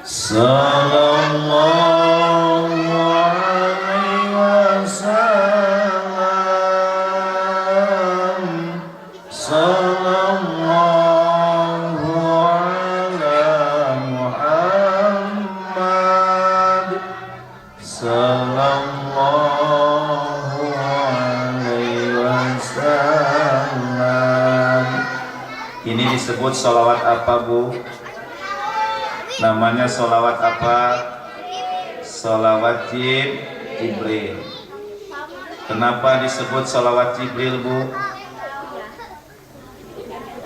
Sallallahu alaihi wasallam. Sallallahu ala Muhammad. Sallallahu alaihi wasallam. Ini disebut sholawat apa, Bu? Namanya sholawat apa? Sholawat Jibril. Kenapa disebut sholawat Jibril, Bu?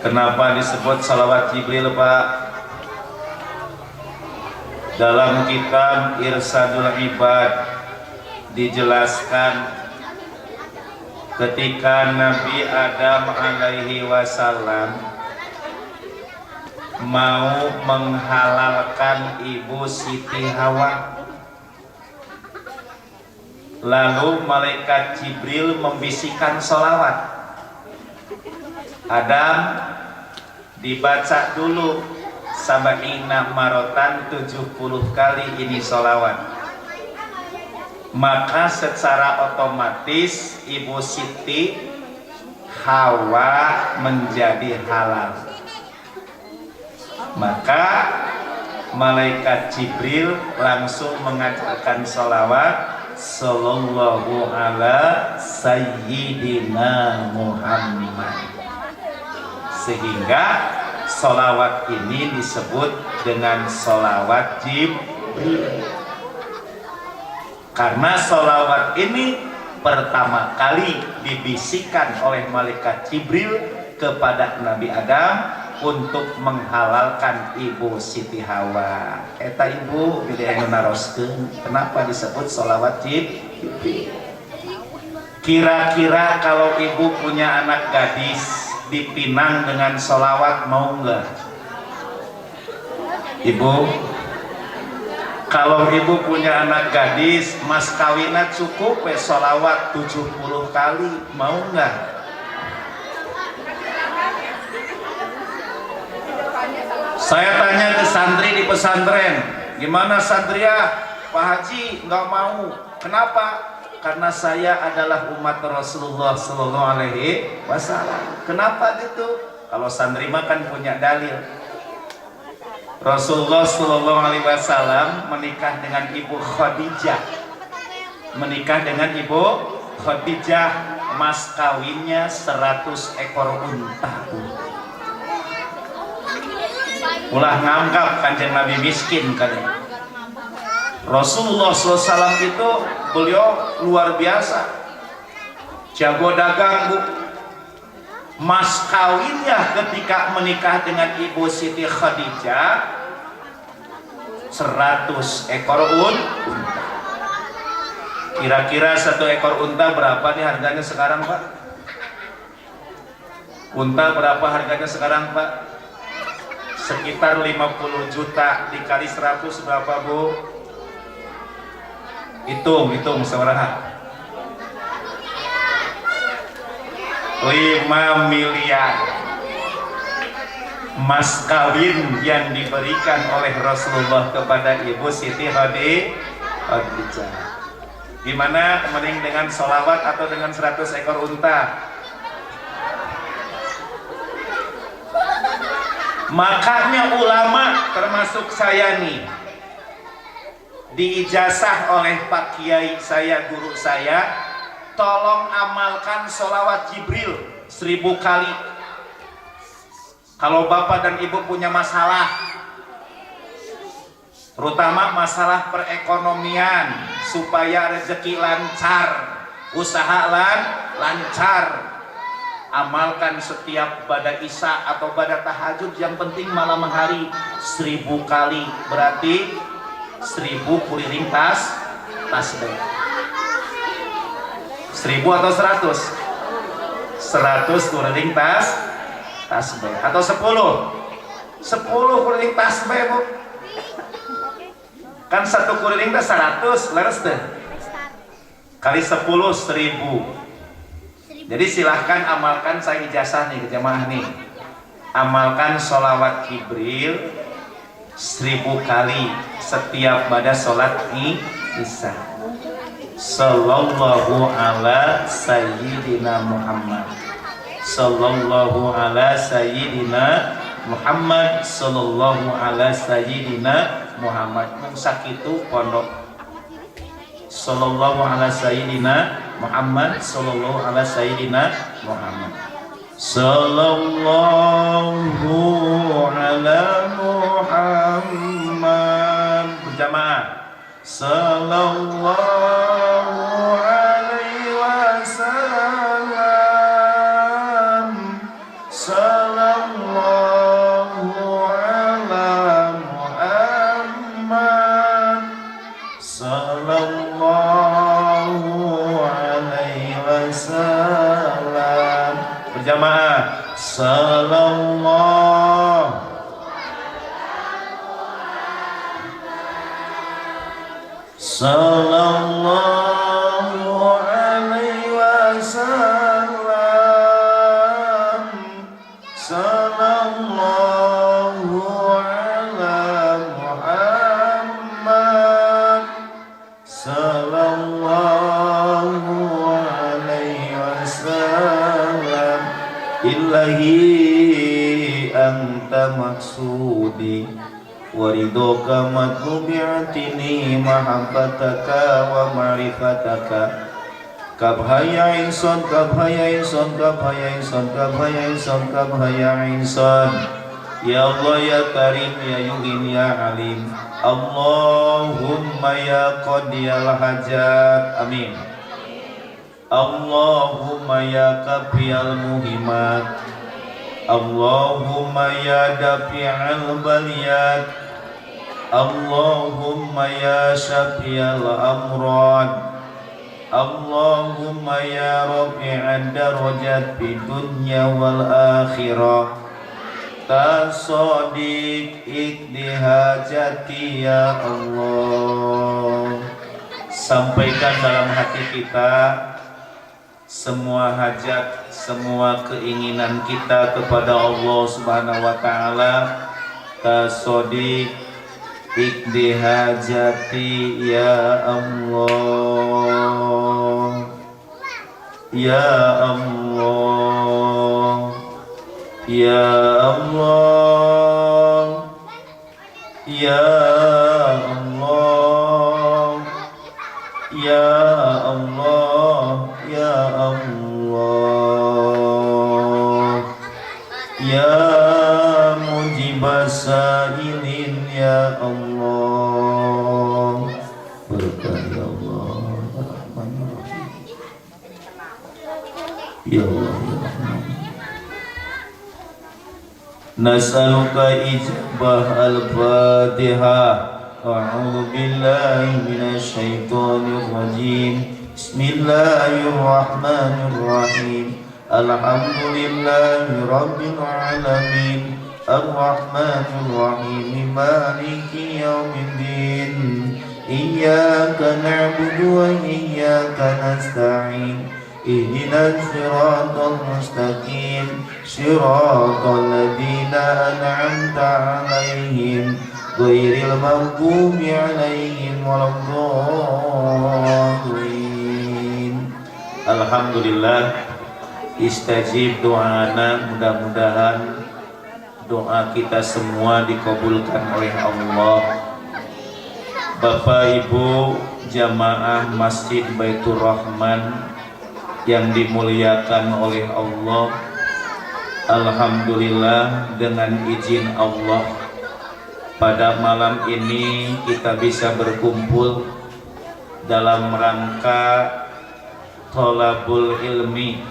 Kenapa disebut sholawat Jibril, Pak? Dalam kitab Irsadul Ibad dijelaskan ketika Nabi Adam alaihi wasallam mau menghalalkan ibu Siti Hawa, lalu malaikat Jibril membisikkan sholawat. Adam, dibaca dulu sab'ina marotan 70 kali ini sholawat. Maka secara otomatis ibu Siti Hawa menjadi halal. Maka malaikat Jibril langsung mengajarkan sholawat sallallahu ala sayyidina Muhammad, sehingga sholawat ini disebut dengan sholawat Jibril. Karena sholawat ini pertama kali dibisikkan oleh malaikat Jibril kepada Nabi Adam untuk menghalalkan ibu Siti Hawa. Eta ibu pilih naroskeun, kenapa disebut sholawat Jibril? Kira-kira kalau ibu punya anak gadis dipinang dengan sholawat, mau enggak? Ibu, kalau ibu punya anak gadis mas kawinat cukup sholawat 70 kali, mau enggak? Saya tanya ke santri di pesantren, gimana santria? Pak Haji nggak mau. Kenapa? Karena saya adalah umat Rasulullah Sallallahu Alaihi Wasallam. Kenapa gitu? Kalau santri mah kan punya dalil. Rasulullah Sallallahu Alaihi Wasallam menikah dengan ibu Khadijah. Menikah dengan ibu Khadijah, mas kawinnya 100 ekor unta. Ulah nganggap kanjeng Nabi miskin kan. Rasulullah SAW itu beliau luar biasa, jago dagang, Bu. Mas kawinnya ketika menikah dengan ibu Siti Khadijah 100 ekor unta. Kira-kira 1 ekor unta berapa nih harganya sekarang, Pak? Unta berapa harganya sekarang, Pak? Sekitar 50 juta dikali 100 berapa, Bu? Hitung seberapa? 5 miliar. Mas kawin yang diberikan oleh Rasulullah kepada ibu Siti Khadijah. Gimana, mending dengan sholawat atau dengan 100 ekor unta? Makanya ulama termasuk saya nih diijazah oleh Pak Kiai saya, guru saya, tolong amalkan sholawat Jibril 1000 kali. Kalau bapak dan ibu punya masalah, terutama masalah perekonomian, supaya rezeki lancar, usaha lancar, amalkan setiap pada isya atau pada tahajud, yang penting malam hari 1000 kali, berarti 1000 kuriring tasbih. 1000 atau 100? 100 kuriring tasbih atau 10 kuriring tasbih, Bu. Kan 1 kuriring 100 leres deh, kali 10 1000. Jadi silahkan amalkan, saya ijazah nih ke jamaah nih, amalkan sholawat Jibril 1000 kali setiap pada sholat isya. Sallallahu ala sayyidina Muhammad, sallallahu ala sayyidina Muhammad, sallallahu ala sayyidina Muhammad. Mung sakitu pondok sallallahu ala sayyidina Muhammad, sallallahu ala sayyidina Muhammad, sallallahu ala Muhammad. Berjamaah sallallahu alaihi wasallam, sallallahu ala Muhammad, sallallahu alaihi wasallam. Berjamaah sallallahu sallallahu alaihi wasallam, sallallahu ala Muhammad, sallallahu alaihi wasallam. Ilahi anta maksudi waridoka matlubi'atini mahabbataka wa ma'rifataka kabhaya insan kabhaya insan kabhaya insan kabhaya insan kabhaya insan. Ya Allah ya Karim ya Yuhin ya Alim, Allahumma ya qadiyal hajat, amin. Allahumma ya kafiyal muhimat, Allahumma ya dafi'al baliyat, Allahumma ya syafiyal amrad, Allahumma ya rafi'ad darajat fid dunya wal akhirah. Tasodiq ikdi hajati ya Allah. Sampaikan dalam hati kita semua hajat, semua keinginan kita kepada Allah Subhanahu wa taala. Tasodiq ikdi hajati ya Allah, ya Allah, ya Allah, ya Allah, ya Allah, ya Allah, ya mujibas sa'ilin ya Allah. Berkah ya Allah Ar-Rahman ya Allah ya Rahman. Nas'aluka ijabah al-Fatihah. A'udzu billahi minasy syaithanir rajim. Bismillahirrahmanirrahim. Alhamdulillahi rabbil alamin. Ar-Rahmanir Rahim. Maliki yaumiddin. Iyyaka na'budu wa iyyaka nasta'in. Ihdinas siratal mustaqim. Siratal ladzina an'amta 'alaihim ghairil maghdubi 'alaihim waladdallin. Alhamdulillah, istajib doana. Mudah-mudahan doa kita semua dikabulkan oleh Allah. Bapak Ibu jamaah Masjid Baitur Rahman yang dimuliakan oleh Allah, alhamdulillah dengan izin Allah pada malam ini kita bisa berkumpul dalam rangka tholabul ilmi.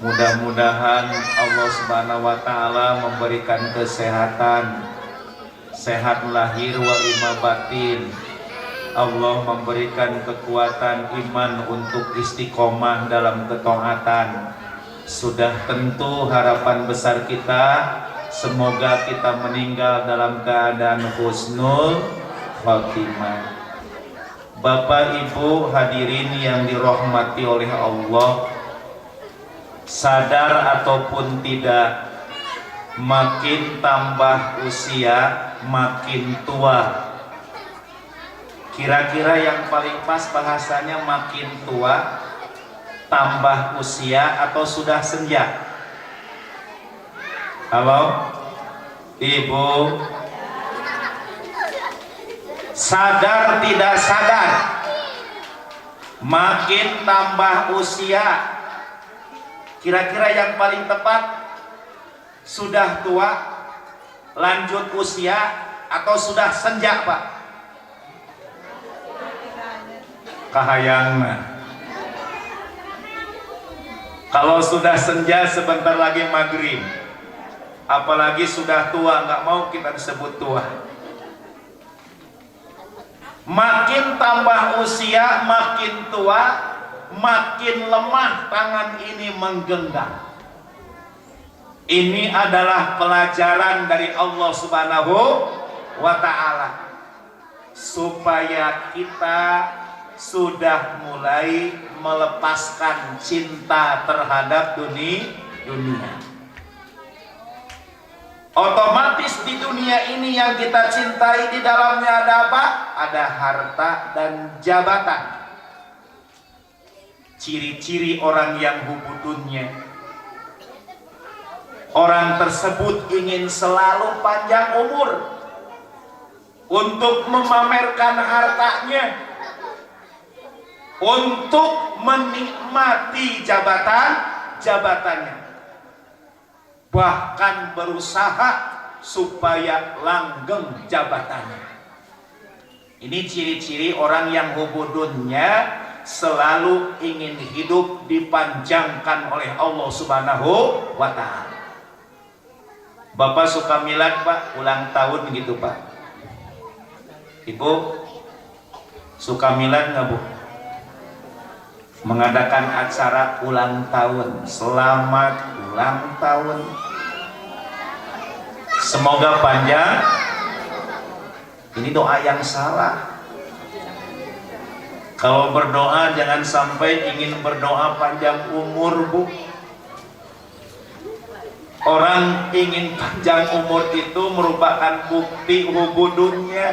Mudah-mudahan Allah Subhanahu wa taala memberikan kesehatan, sehat lahir wa ima batin. Allah memberikan kekuatan iman untuk istiqomah dalam ketaatan. Sudah tentu harapan besar kita, semoga kita meninggal dalam keadaan husnul khatimah. Bapak Ibu hadirin yang dirahmati oleh Allah, sadar ataupun tidak, makin tambah usia makin tua. Kira-kira yang paling pas bahasanya makin tua, tambah usia atau sudah senja? Halo Ibu, sadar tidak sadar, makin tambah usia, kira-kira yang paling tepat sudah tua, lanjut usia, atau sudah senja Pak? Kahayang. Kalau sudah senja sebentar lagi maghrib, apalagi sudah tua, nggak mau kita disebut tua. Makin tambah usia, makin tua, makin lemah tangan ini menggenggam. Ini adalah pelajaran dari Allah Subhanahu wa Ta'ala, supaya kita sudah mulai melepaskan cinta terhadap dunia. Otomatis di dunia ini yang kita cintai di dalamnya ada apa? Ada harta dan jabatan. Ciri-ciri orang yang hubudunnya, orang tersebut ingin selalu panjang umur untuk memamerkan hartanya, untuk menikmati jabatannya, bahkan berusaha supaya langgeng jabatannya. Ini ciri-ciri orang yang hubudunnya selalu ingin hidup dipanjangkan oleh Allah Subhanahu wa Ta'ala. Bapak suka milad Pak, ulang tahun gitu Pak. Ibu suka milad nggak Bu? Mengadakan acara ulang tahun, selamat ulang tahun, semoga panjang. Ini doa yang salah. Kalau berdoa jangan sampai ingin berdoa panjang umur Bu. Orang ingin panjang umur itu merupakan bukti hubudunnya,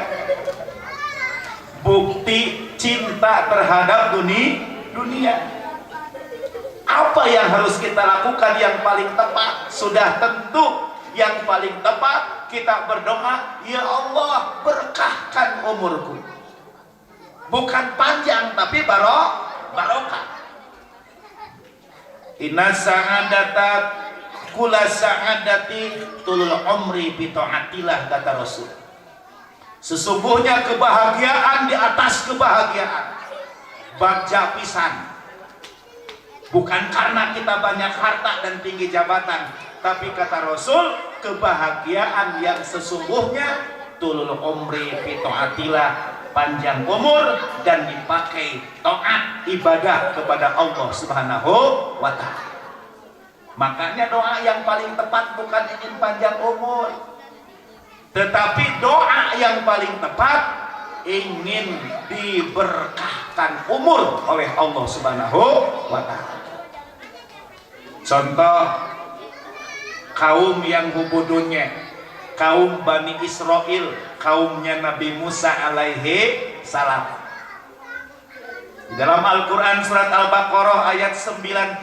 bukti cinta terhadap dunia. Apa yang harus kita lakukan yang paling tepat? Sudah tentu yang paling tepat kita berdoa, ya Allah berkahkan umurku. Bukan panjang tapi barokah. Inna sa'adata kula sa'adati tulul umri bi ta'atillah, kata Rasul. Sesungguhnya kebahagiaan di atas kebahagiaan, bagja pisan. Bukan karena kita banyak harta dan tinggi jabatan, tapi kata Rasul, kebahagiaan yang sesungguhnya tulul umri fi ta'atillah, panjang umur dan dipakai taat ibadah kepada Allah Subhanahu wa Ta'ala. Makanya doa yang paling tepat bukan ingin panjang umur, tetapi doa yang paling tepat ingin diberkahkan umur oleh Allah Subhanahu wa Ta'ala. Contoh kaum yang hubudunnya, kaum Bani Israel, kaumnya Nabi Musa alaihi salam. Di dalam Al-Quran surat Al-Baqarah ayat 96,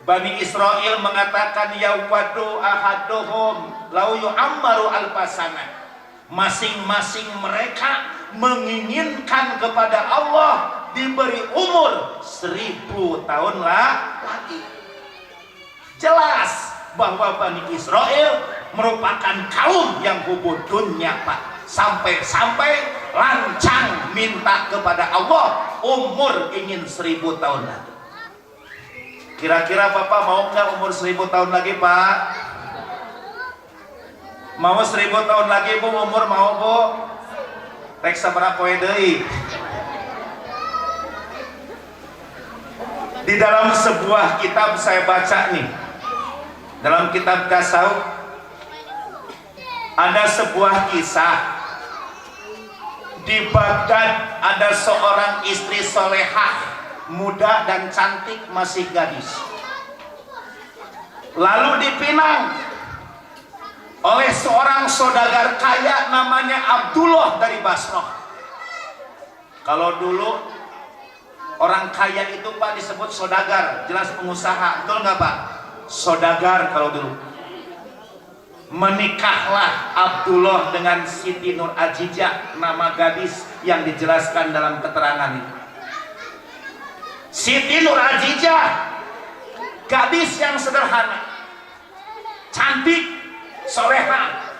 Bani Israel mengatakan, yawadu ahaduhum lau yu'ammaru alfasana. Masing-masing mereka menginginkan kepada Allah diberi umur 1000 tahun lagi. Jelas bahwa Bani Israel merupakan kaum yang hubudunnya Pak, sampai lancang minta kepada Allah umur ingin 1000 tahun lagi. Kira-kira Bapak mau nggak umur 1000 tahun lagi Pak? Mau 1000 tahun lagi Bu umur, mau Bu? Rek sabaraha poe deui. Di dalam sebuah kitab saya baca nih, dalam kitab tasawuf ada sebuah kisah. Di Baghdad ada seorang istri solehah, muda dan cantik, masih gadis. Lalu dipinang oleh seorang saudagar kaya namanya Abdullah dari Basrah. Kalau dulu orang kaya itu Pak disebut saudagar, jelas pengusaha, betul nggak Pak? Saudagar kalau dulu. Menikahlah Abdullah dengan Siti Nur Ajijah, nama gadis yang dijelaskan dalam keterangan ini. Siti Nur Ajijah, gadis yang sederhana, cantik, soleha,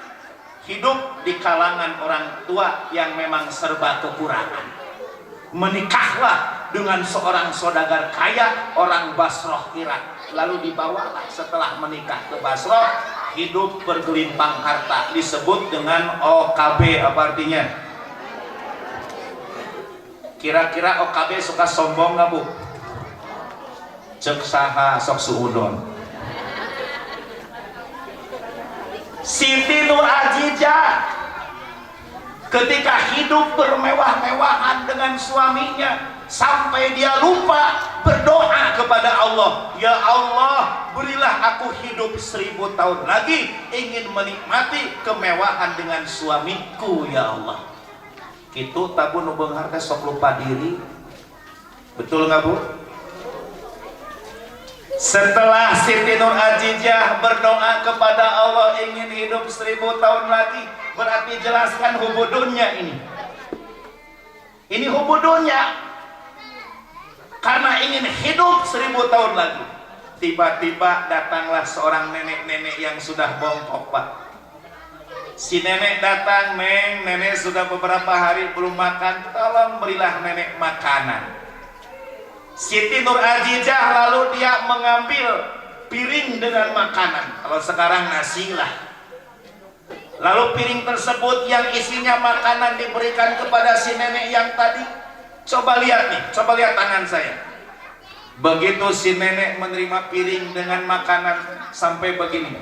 hidup di kalangan orang tua yang memang serba kekurangan. Menikahlah dengan seorang saudagar kaya orang Basrah Irak. Lalu dibawalah setelah menikah ke Basrah, hidup bergelimpang harta, disebut dengan OKB. Apa artinya? Kira-kira OKB suka sombong nggak Bu? Cek saha sok suudon. Siti Nur Ajijah ketika hidup bermewah-mewahan dengan suaminya sampai dia lupa berdoa kepada Allah, ya Allah berilah aku hidup 1000 tahun lagi, ingin menikmati kemewahan dengan suamiku ya Allah. Gitu tabu nu beunghar teh sok lupa diri. Betul nggak Bu? Setelah Siti Nur Ajijah berdoa kepada Allah ingin hidup 1000 tahun lagi, berarti jelaskan hubudunnya ini. Ini hubudunnya karena ingin hidup 1000 tahun lagi. Tiba-tiba datanglah seorang nenek-nenek yang sudah bongkok Pak. Si nenek datang, Neng, nenek sudah beberapa hari belum makan, tolong berilah nenek makanan. Siti Nur Ajijah lalu dia mengambil piring dengan makanan, kalau sekarang nasi lah. Lalu piring tersebut yang isinya makanan diberikan kepada si nenek yang tadi. Coba lihat nih, coba lihat tangan saya. Begitu si nenek menerima piring dengan makanan sampai begini.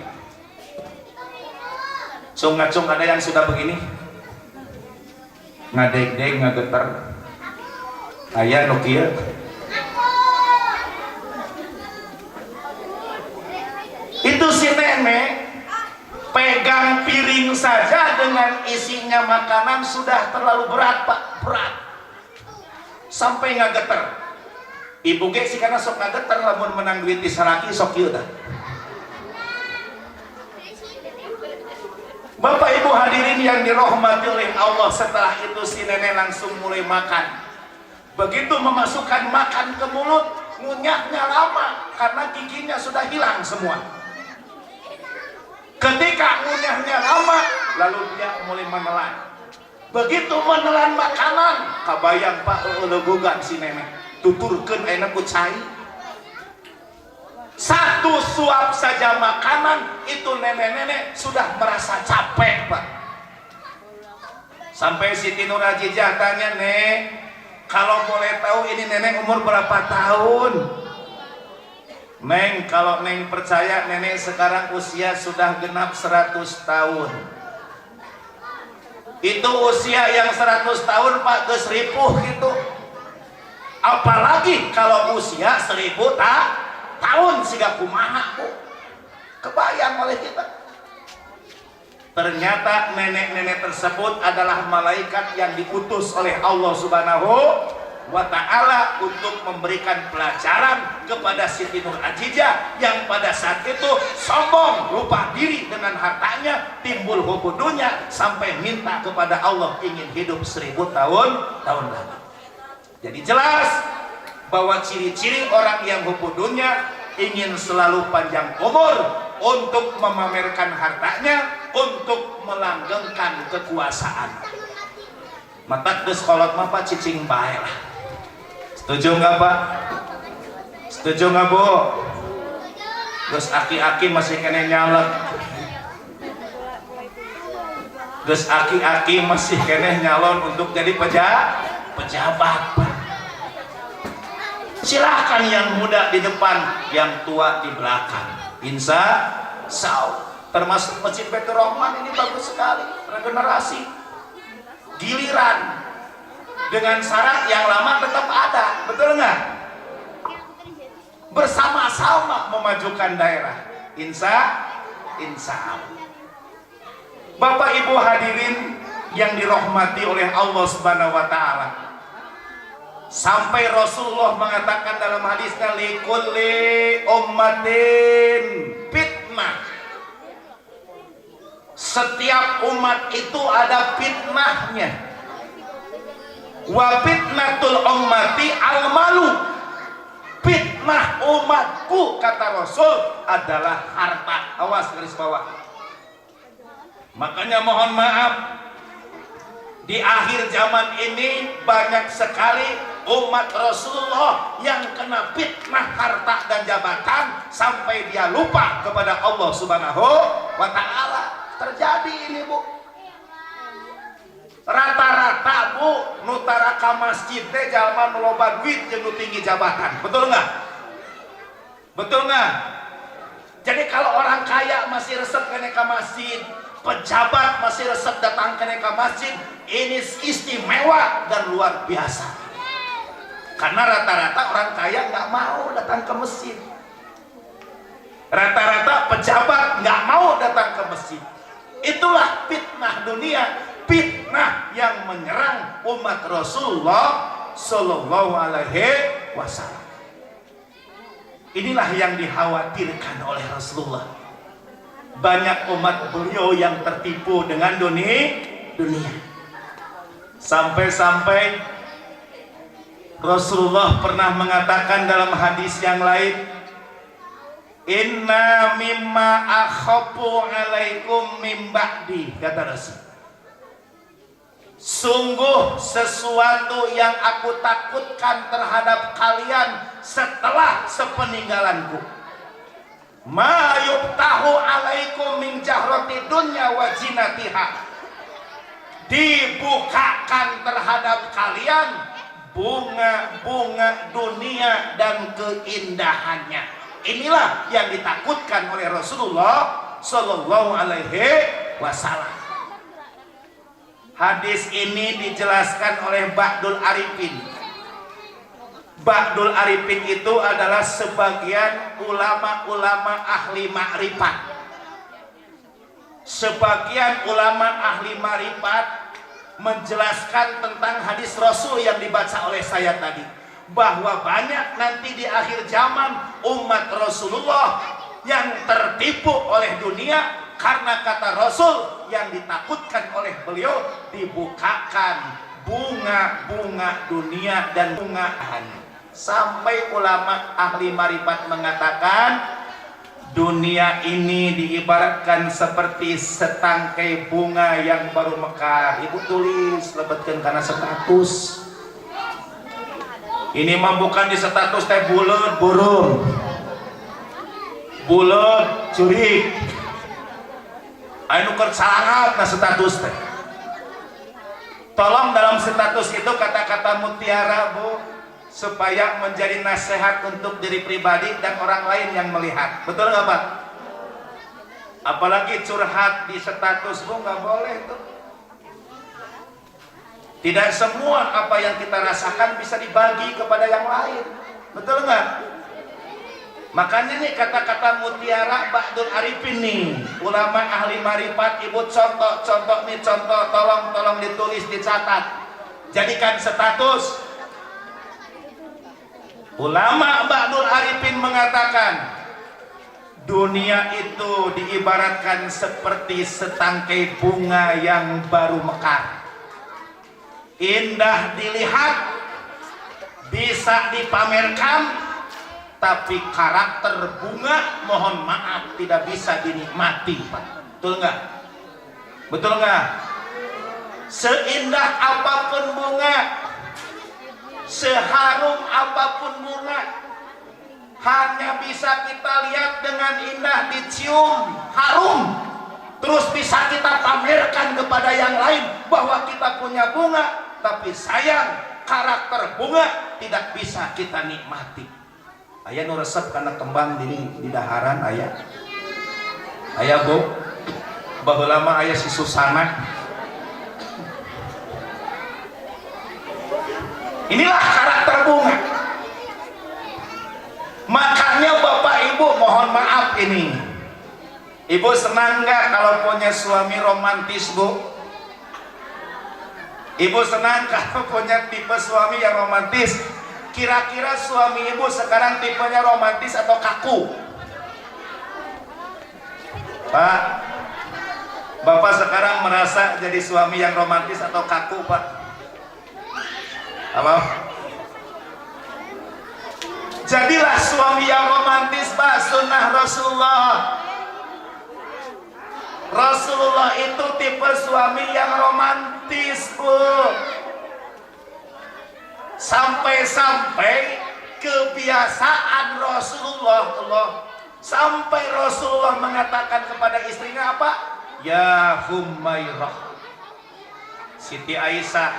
Cung-cung ada yang sudah begini? Ngadeg-deg, ngageter. Aya nu kieu. Itu si nenek pegang piring saja dengan isinya makanan sudah terlalu berat Pak, berat sampai ngageter. Ibu ge sih karena sok ngageter lamun menang duit di saraki sok kieu tah. Bapak Ibu hadirin yang dirahmati oleh Allah, setelah itu si nenek langsung mulai makan. Begitu memasukkan makan ke mulut, ngunyahnya lama karena giginya sudah hilang semua. Ketika ngunyahnya lama, lalu dia mulai menelan. Begitu menelan makanan, kabayang Pak legugan si nenek, tuturkeun ayeuna ku cai. Satu suap saja makanan, itu nenek-nenek sudah merasa capek Pak. Sampai Siti Nur Ajijah tanya, Nek, kalau boleh tahu ini nenek umur berapa tahun? Neng, kalau Neng percaya nenek sekarang usia sudah genap 100 tahun. Itu usia yang 100 tahun Pak, geus ripuh gitu. Apalagi kalau usia 1000 tahun siga kumaha Bu. Kebayang oleh kita. Ternyata nenek-nenek tersebut adalah malaikat yang diutus oleh Allah Subhanahu wa ta'ala untuk memberikan pelajaran kepada Siti Nur Ajijah yang pada saat itu sombong, lupa diri dengan hartanya, timbul hubudunya sampai minta kepada Allah ingin hidup 1000 tahun lagi. Jadi jelas bahwa ciri-ciri orang yang hubudunya ingin selalu panjang umur untuk memamerkan hartanya, untuk melanggengkan kekuasaan. Mata geus kolot mah Pak cicing bae lah. Setuju nggak Pak? Setuju nggak Bu? Gus aki-aki masih kena nyalek. Gus aki-aki masih kena nyalon untuk jadi pejabat Pak. Silahkan yang muda di depan, yang tua di belakang. Insya Allah. Termasuk Masjid Baitur Rahman ini bagus sekali, regenerasi. Giliran dengan syarat yang lama tetap ada, betul nggak? Bersama-sama memajukan daerah. Insya Allah. Bapak Ibu hadirin yang dirahmati oleh Allah Subhanahu wa taala. Sampai Rasulullah mengatakan dalam hadisnya, likulli ummatin fitnah. Setiap umat itu ada fitnahnya. Wa fitnatul ummati al-malu. Fitnah umatku, kata Rasul, adalah harta. Awas garis bawah. Makanya mohon maaf, di akhir zaman ini banyak sekali umat Rasulullah yang kena fitnah harta dan jabatan sampai dia lupa kepada Allah Subhanahu wa taala. Terjadi ini, Bu. Rata-rata, Bu, nutara ka masjid teh jalma nu loba duit jeung nu tinggi jabatan. Betul nggak? Betul nggak? Jadi kalau orang kaya masih resep kene ka masjid, pejabat masih resep datang kene ka masjid, ini istimewa dan luar biasa. Karena rata-rata orang kaya nggak mau datang ke masjid. Rata-rata pejabat nggak mau datang ke masjid. Itulah fitnah dunia, fitnah yang menyerang umat Rasulullah Sallallahu Alaihi Wasallam. Inilah yang dikhawatirkan oleh Rasulullah. Banyak umat beliau yang tertipu dengan dunia. Sampai-sampai Rasulullah pernah mengatakan dalam hadis yang lain, inna mimma akhafu alaikum min ba'di, kata Rasul, sungguh sesuatu yang aku takutkan terhadap kalian setelah sepeninggalanku, ma yuftahu alaikum min jahrati dunya wa zinatiha, dibukakan terhadap kalian bunga-bunga dunia dan keindahannya. Inilah yang ditakutkan oleh Rasulullah Sallallahu Alaihi Wasallam. Hadis ini dijelaskan oleh Ba'dul Arifin. Ba'dul Arifin itu adalah sebagian ulama-ulama ahli ma'rifat. Sebagian ulama ahli ma'rifat menjelaskan tentang hadis Rasul yang dibaca oleh saya tadi, bahwa banyak nanti di akhir zaman umat Rasulullah yang tertipu oleh dunia karena kata Rasul yang ditakutkan oleh beliau, dibukakan bunga-bunga dunia dan bunga. Sampai ulama ahli marifat mengatakan dunia ini diibaratkan seperti setangkai bunga yang baru mekar. Ibu tulis, lebetkan karena status. Ini mah bukan di status teh bulet burung, bulet curik. Ayo nuker sangat nah status teh. Tolong dalam status itu kata-kata mutiara, Bu, supaya menjadi nasihat untuk diri pribadi dan orang lain yang melihat. Betul nggak, Pak? Apalagi curhat di status, Bu, nggak boleh tuh. Tidak semua apa yang kita rasakan bisa dibagi kepada yang lain. Betul nggak? Makanya nih kata-kata mutiara Ba'dul Arifin nih, ulama ahli marifat, Ibu contoh nih, contoh, tolong ditulis, dicatat, jadikan status. Ulama Ba'dul Arifin mengatakan dunia itu diibaratkan seperti setangkai bunga yang baru mekar, indah dilihat, bisa dipamerkan, tapi karakter bunga mohon maaf tidak bisa dinikmati, Pak. Betul nggak? Betul nggak? Seindah apapun bunga, seharum apapun bunga, hanya bisa kita lihat dengan indah, dicium, harum, terus bisa kita pamerkan kepada yang lain bahwa kita punya bunga, tapi sayang karakter bunga tidak bisa kita nikmati. Ayah nu resep karena kembang di daharan ayah. Ayah, Bu, baheula mah ayah si Susana. Inilah karakter bunga. Makanya Bapak Ibu mohon maaf ini, Ibu senang nggak kalau punya suami romantis, Bu? Ibu senang kalau punya tipe suami yang romantis? Kira-kira suami ibu sekarang tipenya romantis atau kaku? Pak, Bapak sekarang merasa jadi suami yang romantis atau kaku, Pak? Apa? Jadilah suami yang romantis, Pak. Sunnah Rasulullah. Rasulullah itu tipe suami yang romantis, Bu. Sampai-sampai kebiasaan Rasulullah, sampai Rasulullah mengatakan kepada istrinya apa? Ya Humairah, Siti Aisyah.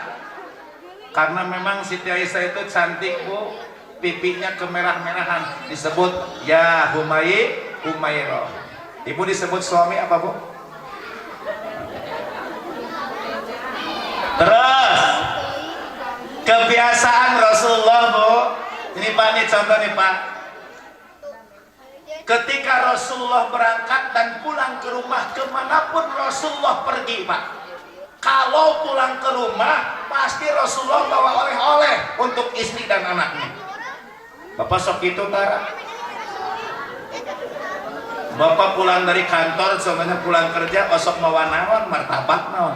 Karena memang Siti Aisyah itu cantik, Bu, pipinya kemerah-merahan, disebut ya Humairah. Ibu disebut suami apa, Bu? Terus kebiasaan Rasulullah, Bu. Ini Pak, nih contoh nih Pak. Ketika Rasulullah berangkat dan pulang ke rumah, kemanapun Rasulullah pergi, Pak, kalau pulang ke rumah pasti Rasulullah bawa oleh-oleh untuk istri dan anaknya. Bapak sok itu Tara. Bapak pulang dari kantor, soalnya pulang kerja, osok mawa naon, martabak naon.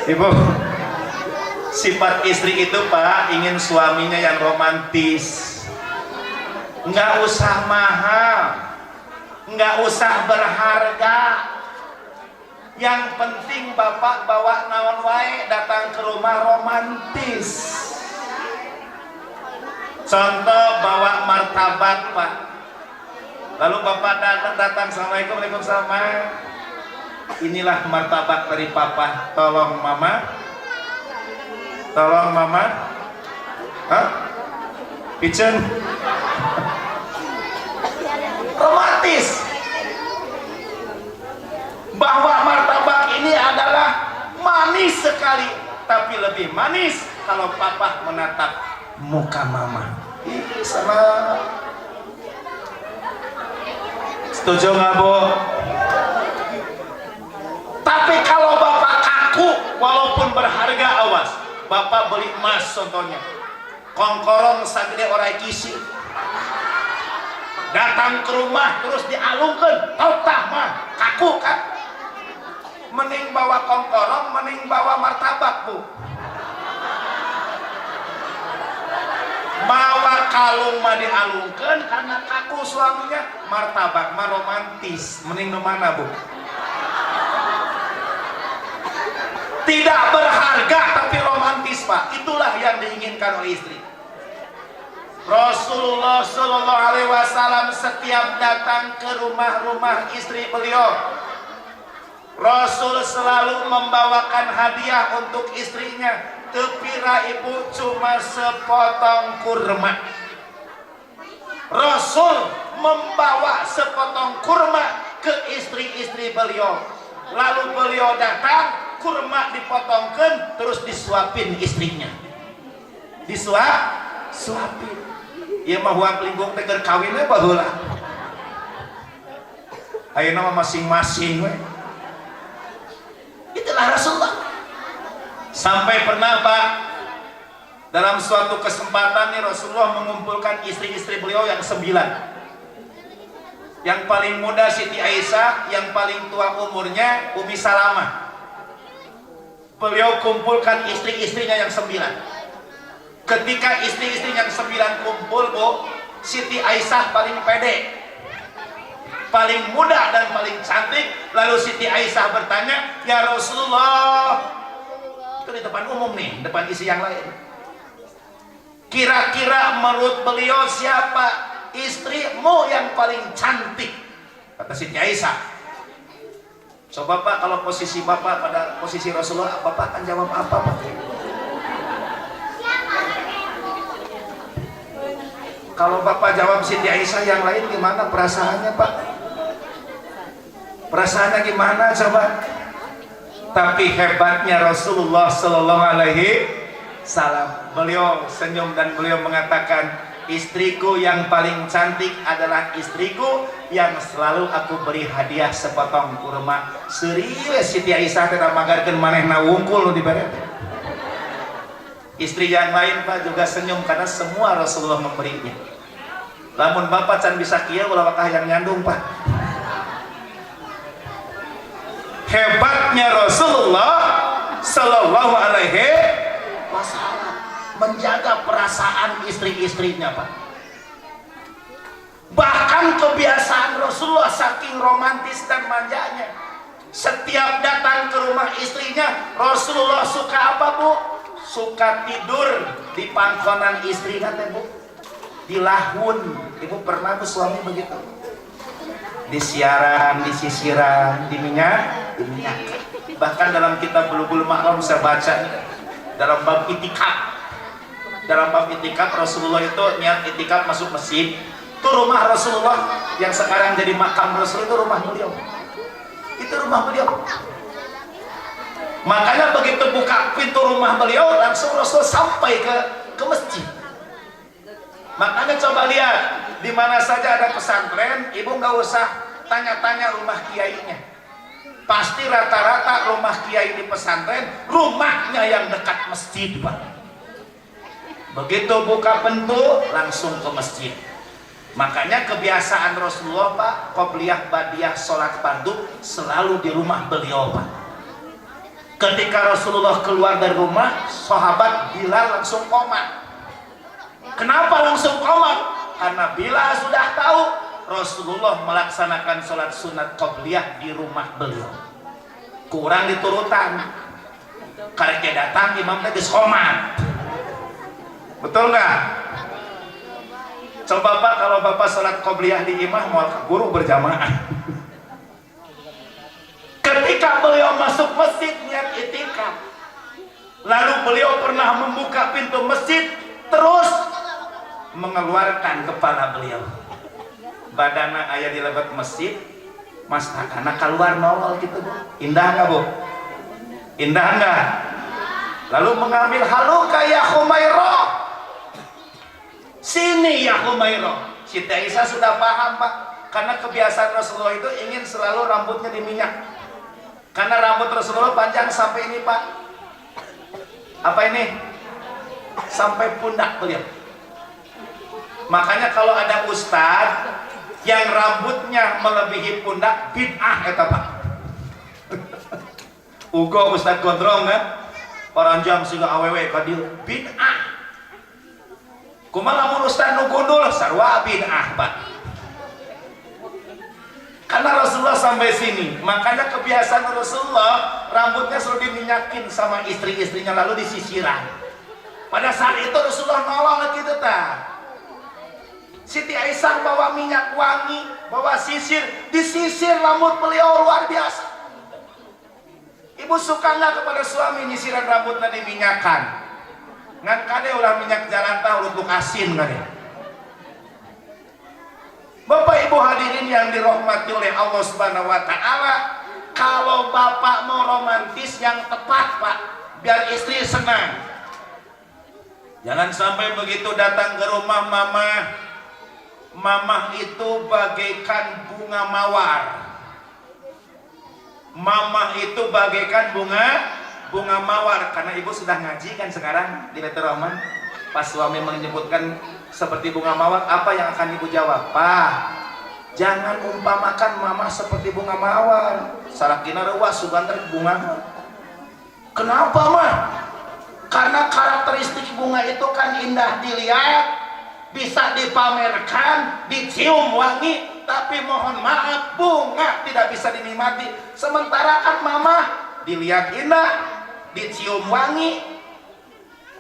Ibu, sifat istri itu Pak, ingin suaminya yang romantis, nggak usah mahal, nggak usah berharga, yang penting Bapak bawa naon wae, datang ke rumah romantis. Contoh, bawa martabak, Pak, lalu Bapak datang, Assalamualaikum, Waalaikumsalam, inilah martabak dari Papa, tolong Mama, hah? Pijen. Romantis. Bahwa martabak ini adalah manis sekali, tapi lebih manis kalau Papa menatap muka Mama. Ih, salah. Setuju nggak, Bu? Tapi kalau Bapak kaku, walaupun berharga, awas. Bapak beli emas contohnya, kongkorong sagede orai kisi, datang ke rumah terus dialungkan, tautah mah kaku kan? Mending bawa kongkorong, mending bawa martabak, Bu. Bawa kalung mah dialungkan karena kaku suaminya, martabak mah romantis, mending nu mana, Bu? Tidak berharga tapi romantis, Pak. Itulah yang diinginkan oleh istri. Rasulullah Shallallahu Alaihi Wasallam setiap datang ke rumah-rumah istri beliau, Rasul selalu membawakan hadiah untuk istrinya. Tepira ibu cuma sepotong kurma. Rasul membawa sepotong kurma ke istri-istri beliau. Lalu beliau datang, kurma dipotongkan, terus disuapin istrinya. Suapin. Ieu mah huang lingkung teger kawinnya baheula. Ayeuna mah masing-masing we. Itulah Rasulullah. Sampai pernah, Pak, dalam suatu kesempatan nih Rasulullah mengumpulkan istri-istri beliau yang 9. Yang paling muda Siti Aisyah, yang paling tua umurnya Umi Salamah. Beliau kumpulkan istri-istrinya yang 9. Ketika istri-istri yang 9 kumpul, Bu, Siti Aisyah paling pede, paling muda dan paling cantik. Lalu Siti Aisyah bertanya, ya Rasulullah, itu di depan umum nih, depan isi yang lain, kira-kira menurut beliau siapa istrimu yang paling cantik? Kata Siti Aisyah. Coba Pak, kalau posisi Bapak pada posisi Rasulullah, Bapak akan jawab apa, Pak? Kalau Bapak jawab Siti Aisyah, yang lain gimana perasaannya, Pak? Perasaannya gimana coba? Tapi hebatnya Rasulullah Sallallahu Alaihi Wasallam, beliau senyum dan beliau mengatakan, istriku yang paling cantik adalah istriku yang selalu aku beri hadiah sepotong kurma. Serius Siti Aisyah tidak magarkan manehna wungkul di baret. Istri yang lain Pak juga senyum karena semua Rasulullah memberinya. Lamun bapak can bisa kieu ulah wakah yang nyandung Pak. Hebatnya Rasulullah Sallallahu Alaihi Wasallam menjaga perasaan istri-istrinya Pak. Bahkan kebiasaan Rasulullah saking romantis dan manjanya, setiap datang ke rumah istrinya Rasulullah suka apa Bu? Suka tidur di pangkonan istrinya Bu, di lahun. Ibu pernah Bu suami begitu? Di siaran, di sisiran, di minyak. Bahkan dalam kitab Bulughul Maram saya baca dalam bab itikaf. Dalam bab itikaf Rasulullah itu niat itikaf masuk masjid. Itu rumah Rasulullah yang sekarang jadi makam Rasul, itu rumah beliau. Itu rumah beliau. Makanya begitu buka pintu rumah beliau langsung Rasul sampai ke masjid. Makanya coba lihat di mana saja ada pesantren, ibu nggak usah tanya-tanya rumah kiainya. Pasti rata-rata rumah kiai di pesantren rumahnya yang dekat masjid Pak. Begitu buka pintu langsung ke masjid. Makanya kebiasaan Rasulullah Pak, qobliyah badiyah sholat fardu selalu di rumah beliau Pak. Ketika Rasulullah keluar dari rumah, sahabat Bilal langsung koma. Kenapa langsung koma? Karena Bilal sudah tahu Rasulullah melaksanakan sholat sunat qobliyah di rumah beliau. Kurang diturutan. Karena datang imam tadi khomat. Betul nggak? Coba Pak, kalau Bapak sholat qobliyah di imam mau guru berjamaah. Ketika beliau masuk masjid niat itikaf, lalu beliau pernah membuka pintu masjid terus mengeluarkan kepala beliau. Badana ayah di lebat masjid, mas anak keluar nongol gitu Bu. Indah nggak Bu? Indah nggak? Lalu mengambil haluka ya Humairah. Sini ya Humairah. Siti Aisyah sudah paham Pak, karena kebiasaan Rasulullah itu ingin selalu rambutnya diminyak. Karena rambut Rasulullah panjang sampai ini Pak. Apa ini? Sampai pundak beliau. Makanya kalau ada ustadz yang rambutnya melebihi pundak, bid'ah eta Pak. Ugo ustadz gondrong kan? Orang jam siga awewe ka dieu bid'ah. Kumaha lamun ustadz nu gundul sarua bid'ah Pak. Karena Rasulullah sampai sini, makanya kebiasaan Rasulullah rambutnya selalu diminyakin sama istri-istrinya lalu disisiran. Pada saat itu Rasulullah nolong gitu ta. Siti Aisyah bawa minyak wangi, bawa sisir, disisir rambut beliau luar biasa. Ibu suka nggak kepada suami nyisiran rambutnya diminyakan? Ngan kade ulah minyak jalan tahu untuk asin kade. Bapak Ibu hadirin yang dirahmati oleh Allah Subhanahu wa taala, kalau bapak mau romantis yang tepat Pak, biar istri senang. Jangan sampai begitu datang ke rumah mama itu bagaikan bunga mawar. Mama itu bagaikan bunga mawar, karena ibu sudah ngaji kan sekarang di Baitur Rahman. Pas suami menyebutkan seperti bunga mawar, apa yang akan ibu jawab? Pak, jangan umpamakan mama seperti bunga mawar. Salakina rewa sugantar bunga. Kenapa mah? Karena karakteristik bunga itu kan indah dilihat, bisa dipamerkan, dicium wangi, tapi mohon maaf bunga tidak bisa dinikmati. Sementara kan mama dilihat indah, dicium wangi,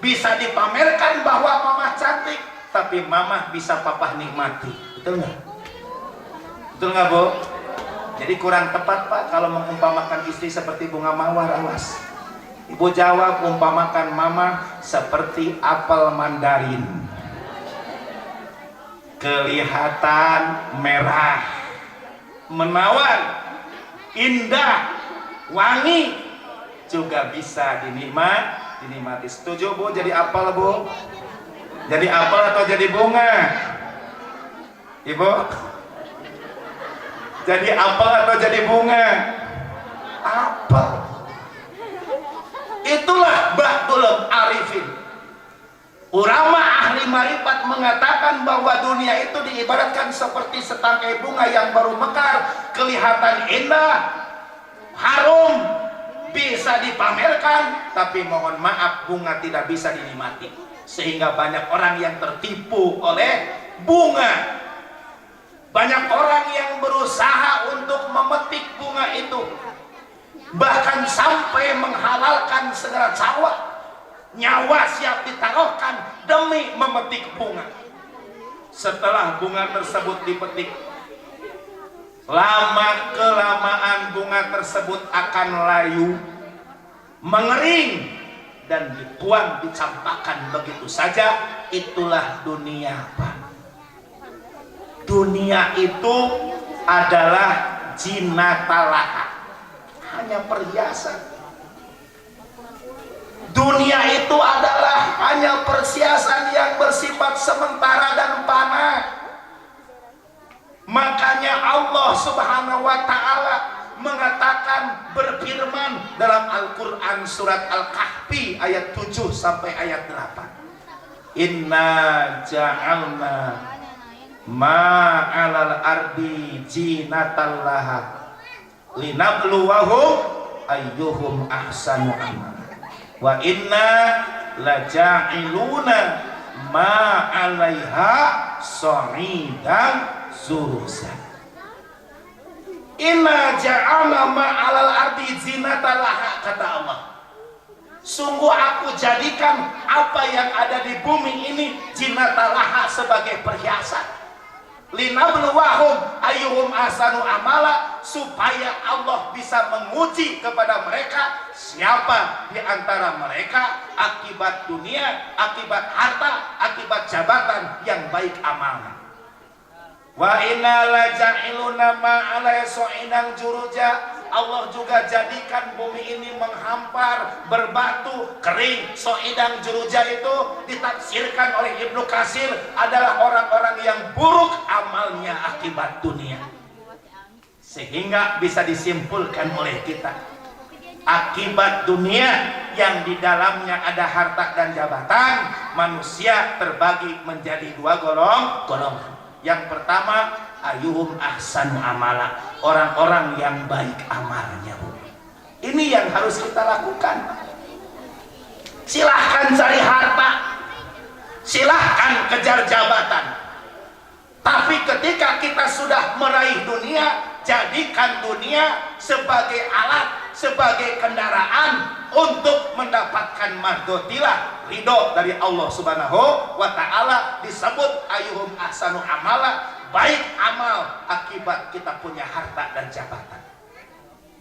bisa dipamerkan bahwa mama cantik, tapi mama bisa papa nikmati. Betul nggak? Betul nggak Bu? Jadi kurang tepat Pak kalau mengumpamakan istri seperti bunga mawar. Awas. Ibu jawab, umpamakan mama seperti apel mandarin, kelihatan merah, menawan, indah, wangi, juga bisa dinikmati. Setuju Bu jadi apel Bu? Jadi apel atau jadi bunga? Ibu? Jadi apel atau jadi bunga? Apel. Itulah ba'dul arifin. Ulama ahli marifat mengatakan bahwa dunia itu diibaratkan seperti setangkai bunga yang baru mekar, kelihatan indah, harum, bisa dipamerkan, tapi mohon maaf bunga tidak bisa dinikmati. Sehingga banyak orang yang tertipu oleh bunga. Banyak orang yang berusaha untuk memetik bunga itu, bahkan sampai menghalalkan segala nyawa siap ditaruhkan demi memetik bunga. Setelah bunga tersebut dipetik, lama kelamaan bunga tersebut akan layu, mengering, dan dibuang, dicampakkan begitu saja. Itulah dunia, Pak. Dunia itu adalah jinatalaha, hanya perhiasan. Dunia itu adalah hanya perhiasan yang bersifat sementara dan fana. Makanya Allah Subhanahu wa ta'ala mengatakan, berfirman dalam Al-Quran surat Al-Kahfi ayat 7 sampai ayat 8. Inna ja'alna ma'alal ardi jinatallaha linabluwahum ayyuhum ahsanu amala wa inna laja'iluna ma'alaiha sa'idan zurusan. Inna ja'alna ma'alal ardi zinatalaha, kata Allah, sungguh aku jadikan apa yang ada di bumi ini zinatalaha sebagai perhiasan, linabluwahum ayyuhum ahsanu amala, supaya Allah bisa menguji kepada mereka siapa di antara mereka akibat dunia, akibat harta, akibat jabatan yang baik amalnya. Wa inna laja'iluna ma'alai so'inang juruja, Allah juga jadikan bumi ini menghampar, berbatu, kering. So'idang juruja itu ditafsirkan oleh Ibnu Katsir adalah orang-orang yang buruk amalnya akibat dunia. Sehingga bisa disimpulkan oleh kita, akibat dunia yang di dalamnya ada harta dan jabatan, manusia terbagi menjadi dua golongan. Yang pertama, ayyuhum ahsanu amala, orang-orang yang baik amalnya, Bu. Ini yang harus kita lakukan. Silahkan cari harta, silahkan kejar jabatan, tapi ketika kita sudah meraih dunia, jadikan dunia sebagai alat, sebagai kendaraan untuk mendapatkan mardotilah, ridho dari Allah Subhanahu wa ta'ala. Disebut ayyuhum ahsanu amala, baik amal akibat kita punya harta dan jabatan.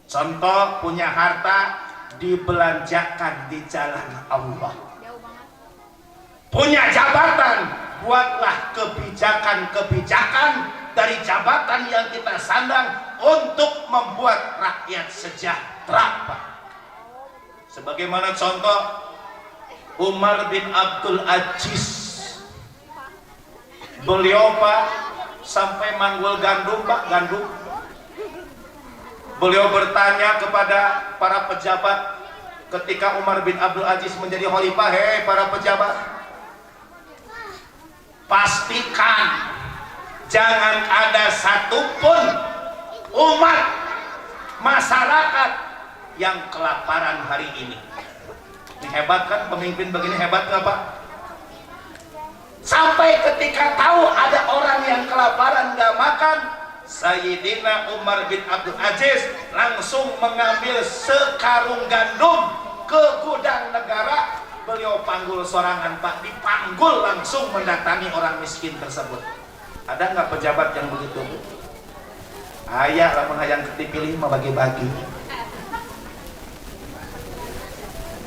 Contoh, punya harta dibelanjakan di jalan Allah. Punya jabatan, buatlah kebijakan-kebijakan dari jabatan yang kita sandang untuk membuat rakyat sejahtera. Sebagaimana contoh Umar bin Abdul Aziz, beliau, Pak, sampai manggul gandum, Pak, gandum. Beliau bertanya kepada para pejabat ketika Umar bin Abdul Aziz menjadi khalifah, hei para pejabat, pastikan jangan ada satupun umat masyarakat yang kelaparan hari ini. Ini hebat kan, pemimpin begini hebat nggak, Pak? Sampai ketika tahu ada orang yang kelaparan nggak makan, Sayyidina Umar bin Abdul Aziz langsung mengambil sekarung gandum ke gudang negara. Beliau panggul sorangan, Pak, dipanggul langsung mendatangi orang miskin tersebut. Ada nggak pejabat yang begitu, Bu? Ayah lah menghayang ketipilih mau bagi-bagi.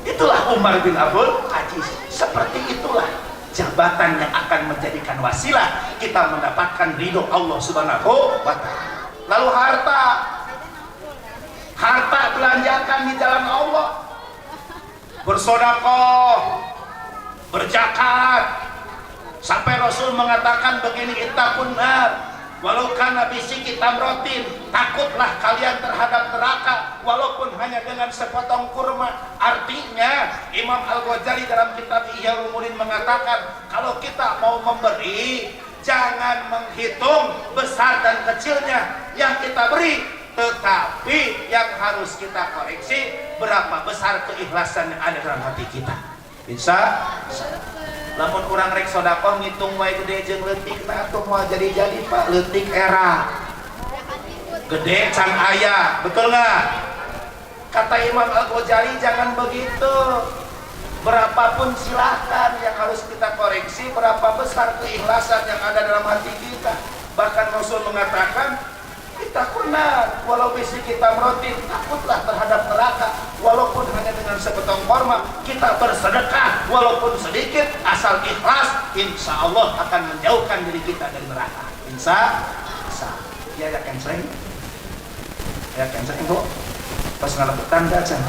Itulah Umar bin Abdul Aziz. Seperti itulah jabatan yang akan menjadikan wasilah kita mendapatkan ridho Allah Subhanahu wa ta'ala. Lalu harta belanjakan di jalan Allah, bersedekah, berzakat, Sampai Rasul mengatakan begini, ittaqun nar walau kana bisiki tamrotin, takutlah kalian terhadap neraka walaupun hanya dengan sepotong kurma. Artinya Imam Al-Ghazali dalam kitab Ihya Ulumuddin mengatakan, kalau kita mau memberi, jangan menghitung besar dan kecilnya yang kita beri, tetapi yang harus kita koreksi berapa besar keikhlasan yang ada dalam hati kita. Bisa lamun urang rek sodako ngitung wae gede jeung leutik na atuh moal jadi-jadi Pak, leutik era gede can aya, betul nggak? Kata Imam Al-Ghazali jangan begitu, berapapun silahkan, yang harus kita koreksi berapa besar keikhlasan yang ada dalam hati kita. Bahkan Rasul mengatakan, kita kunat walau bisi kita merotin, takutlah terhadap neraka walaupun hanya dengan sepotong korma. Kita bersedekah walaupun sedikit, asal ikhlas, insya Allah akan menjauhkan diri kita dari neraka. Insya Allah. Ya cancel, ya cancel bu. Pas ngalepetan dah can.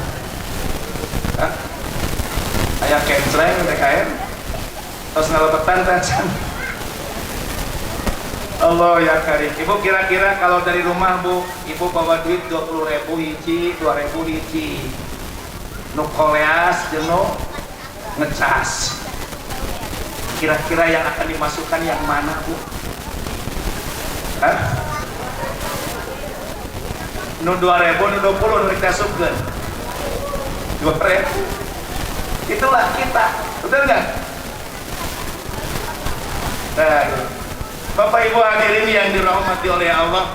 Ayah cancel TKN. Pas ngalepetan dah can. Allah ya karim. Ibu kira-kira kalau dari rumah Bu, Ibu bawa duit 20.000 hiji, 2.000 hiji, nu koleas jeung nu ngecas, kira-kira yang akan dimasukkan yang mana Bu? Hah? Nu 2.000, nu 20, nu kita subkeun 2.000. Itulah kita, betul nggak? Nah, Bapak Ibu hadirin yang dirahmati oleh Allah,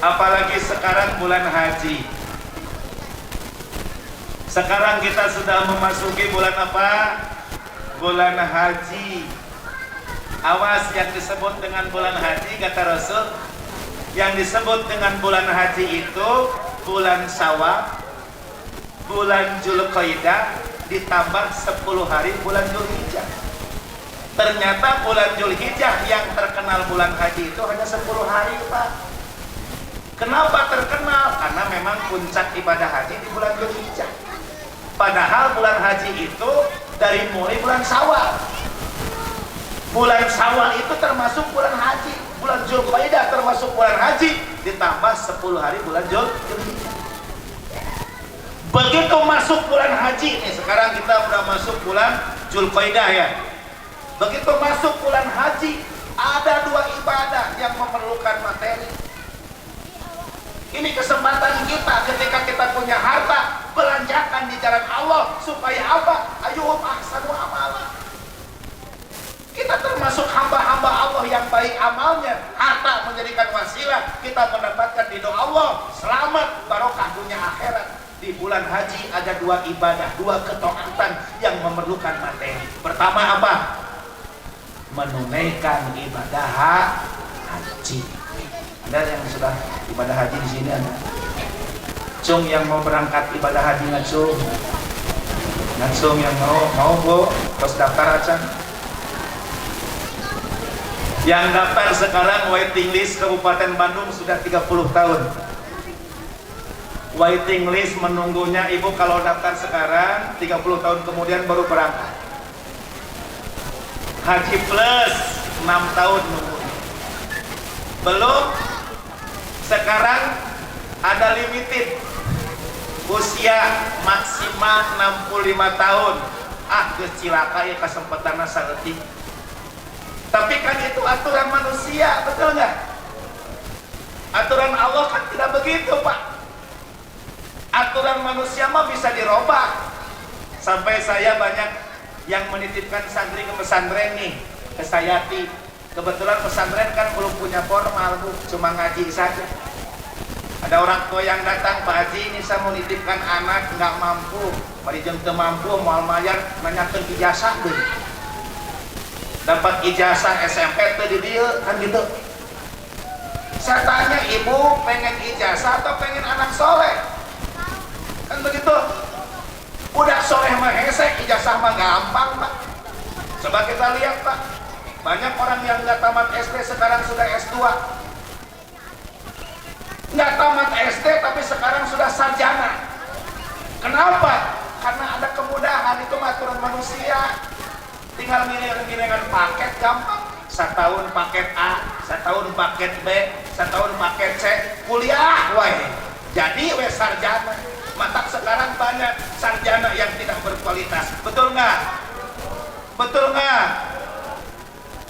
apalagi sekarang bulan haji. Sekarang kita sudah memasuki bulan apa? Bulan haji. Awas yang disebut dengan bulan haji, kata Rasul, yang disebut dengan bulan haji itu bulan Syawal, bulan Dzulqa'dah ditambah 10 hari bulan Dzulhijjah. Ternyata bulan Dzulhijjah yang terkenal bulan haji itu hanya 10 hari Pak. Kenapa terkenal? Karena memang puncak ibadah haji di bulan Dzulhijjah. Padahal bulan haji itu dari mulai bulan Syawal. Bulan Syawal itu termasuk bulan haji. Bulan Dzulqa'dah termasuk bulan haji, ditambah 10 hari bulan Dzulhijjah. Begitu masuk bulan haji, nih sekarang kita udah masuk bulan Dzulqa'dah ya. Begitu masuk bulan haji, ada 2 ibadah yang memerlukan materi. Ini kesempatan kita ketika kita punya harta, belanjakan di jalan Allah supaya apa? Ayyuhum ahsanu amala. Kita termasuk hamba-hamba Allah yang baik amalnya. Harta menjadikan wasilah kita mendapatkan ridho Allah, selamat barokah dunia akhirat. Di bulan haji ada 2 ibadah, 2 ketaatan yang memerlukan materi. Pertama apa? Menunaikan ibadah haji. Ada yang sudah ibadah haji di sini ada? Cung yang mau berangkat ibadah haji ngacung. Ngacung yang mau Bu, terus daftar aja. Yang daftar sekarang waiting list Kabupaten Bandung sudah 30 tahun. Waiting list menunggunya Ibu kalau daftar sekarang 30 tahun kemudian baru berangkat. Haji plus 6 tahun nunggu. Belum, sekarang ada limited usia maksimal 65 tahun. Geus cilaka ya kasempetanna saeutik. Tapi kan itu aturan manusia, betul nggak? Aturan Allah kan tidak begitu Pak. Aturan manusia mah bisa dirobah. Sampai saya banyak yang menitipkan santri ke pesantren nih, ke Sayati. Kebetulan pesantren kan belum punya formal Bu, cuma ngaji saja. Ada orang tua yang datang, Pak Haji ini saya mau nitipkan anak nggak mampu, mari jeung teu mampu moal mayar nanyakeun ijazah deh. Dapat ijazah SMP teh di dieu kan gitu. Saya tanya, ibu pengen ijazah atau pengen anak soleh? Kan begitu. Udah soleh mah hesek, ijazah mah gampang Pak. Coba kita lihat Pak, banyak orang yang nggak tamat SD sekarang sudah S2. Nggak tamat SD tapi sekarang sudah sarjana. Kenapa? Karena ada kemudahan, itu aturan manusia. tinggal ngiringan paket gampang. Setahun paket A, setahun paket B, setahun paket C, kuliah wae. Jadi we sarjana. Mata sekarang banyak sarjana yang tidak berkualitas. Betul nggak? Betul nggak?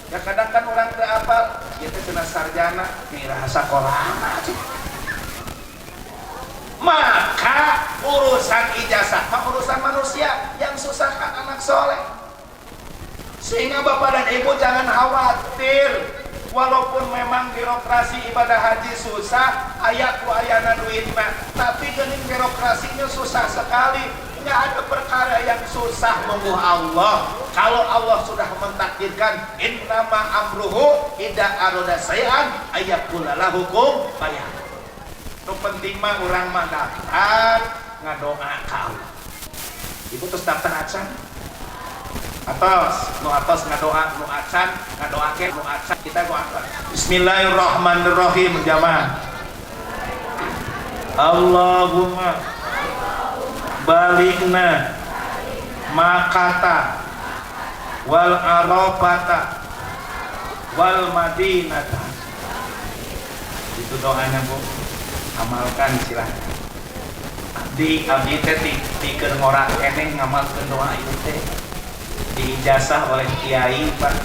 Ya kadang kan orang teu apal, ieu teh cenah sarjana, mira sakolana. Maka urusan ijazah mah urusan manusia, yang susah kan anak soleh. Sehingga bapak dan ibu jangan khawatir, walaupun memang birokrasi ibadah haji susah, ayat ku ayana duit mah, tapi geuning birokrasinya susah sekali. Nggak ada perkara yang susah mungguh Allah. Kalau Allah sudah mentakdirkan, innama amruhu idza arada say'an ayyaqula lahu kun fayakun. Nu penting mah urang mah daftar ngadoa ka Allah. Ibu terus daftar acan. Atas ngadoa, nu acan ngadoake, nu acan kita doakan. Bismillahirrahmanirrahim jamaah. Allahumma balikna makata wal arafata wal madinata. Itu doanya Bu, amalkan silahkan. Abdi teh pikeun ngora keneh ngamalkeun doa ieu teh. Diijazah oleh kiai Pak.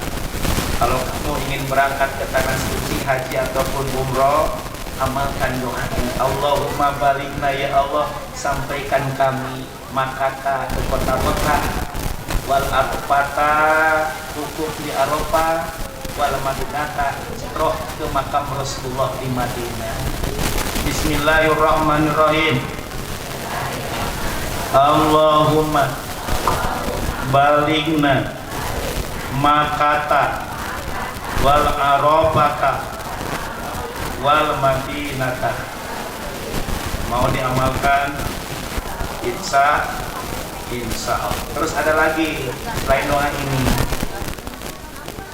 Kalau kamu ingin berangkat ke tanah suci haji ataupun umroh, amalkan doa ini. Allahumma balikna ya Allah, sampaikan kami makata ke kota Mekah, wal arfata wukuf di Arafah, wal madinata roh ke makam Rasulullah di Madinah. Bismillahirrahmanirrahim. Allahumma baligna makata wal arafata wal madinata. Mau diamalkan insya Allah. Terus ada lagi selain doa ini.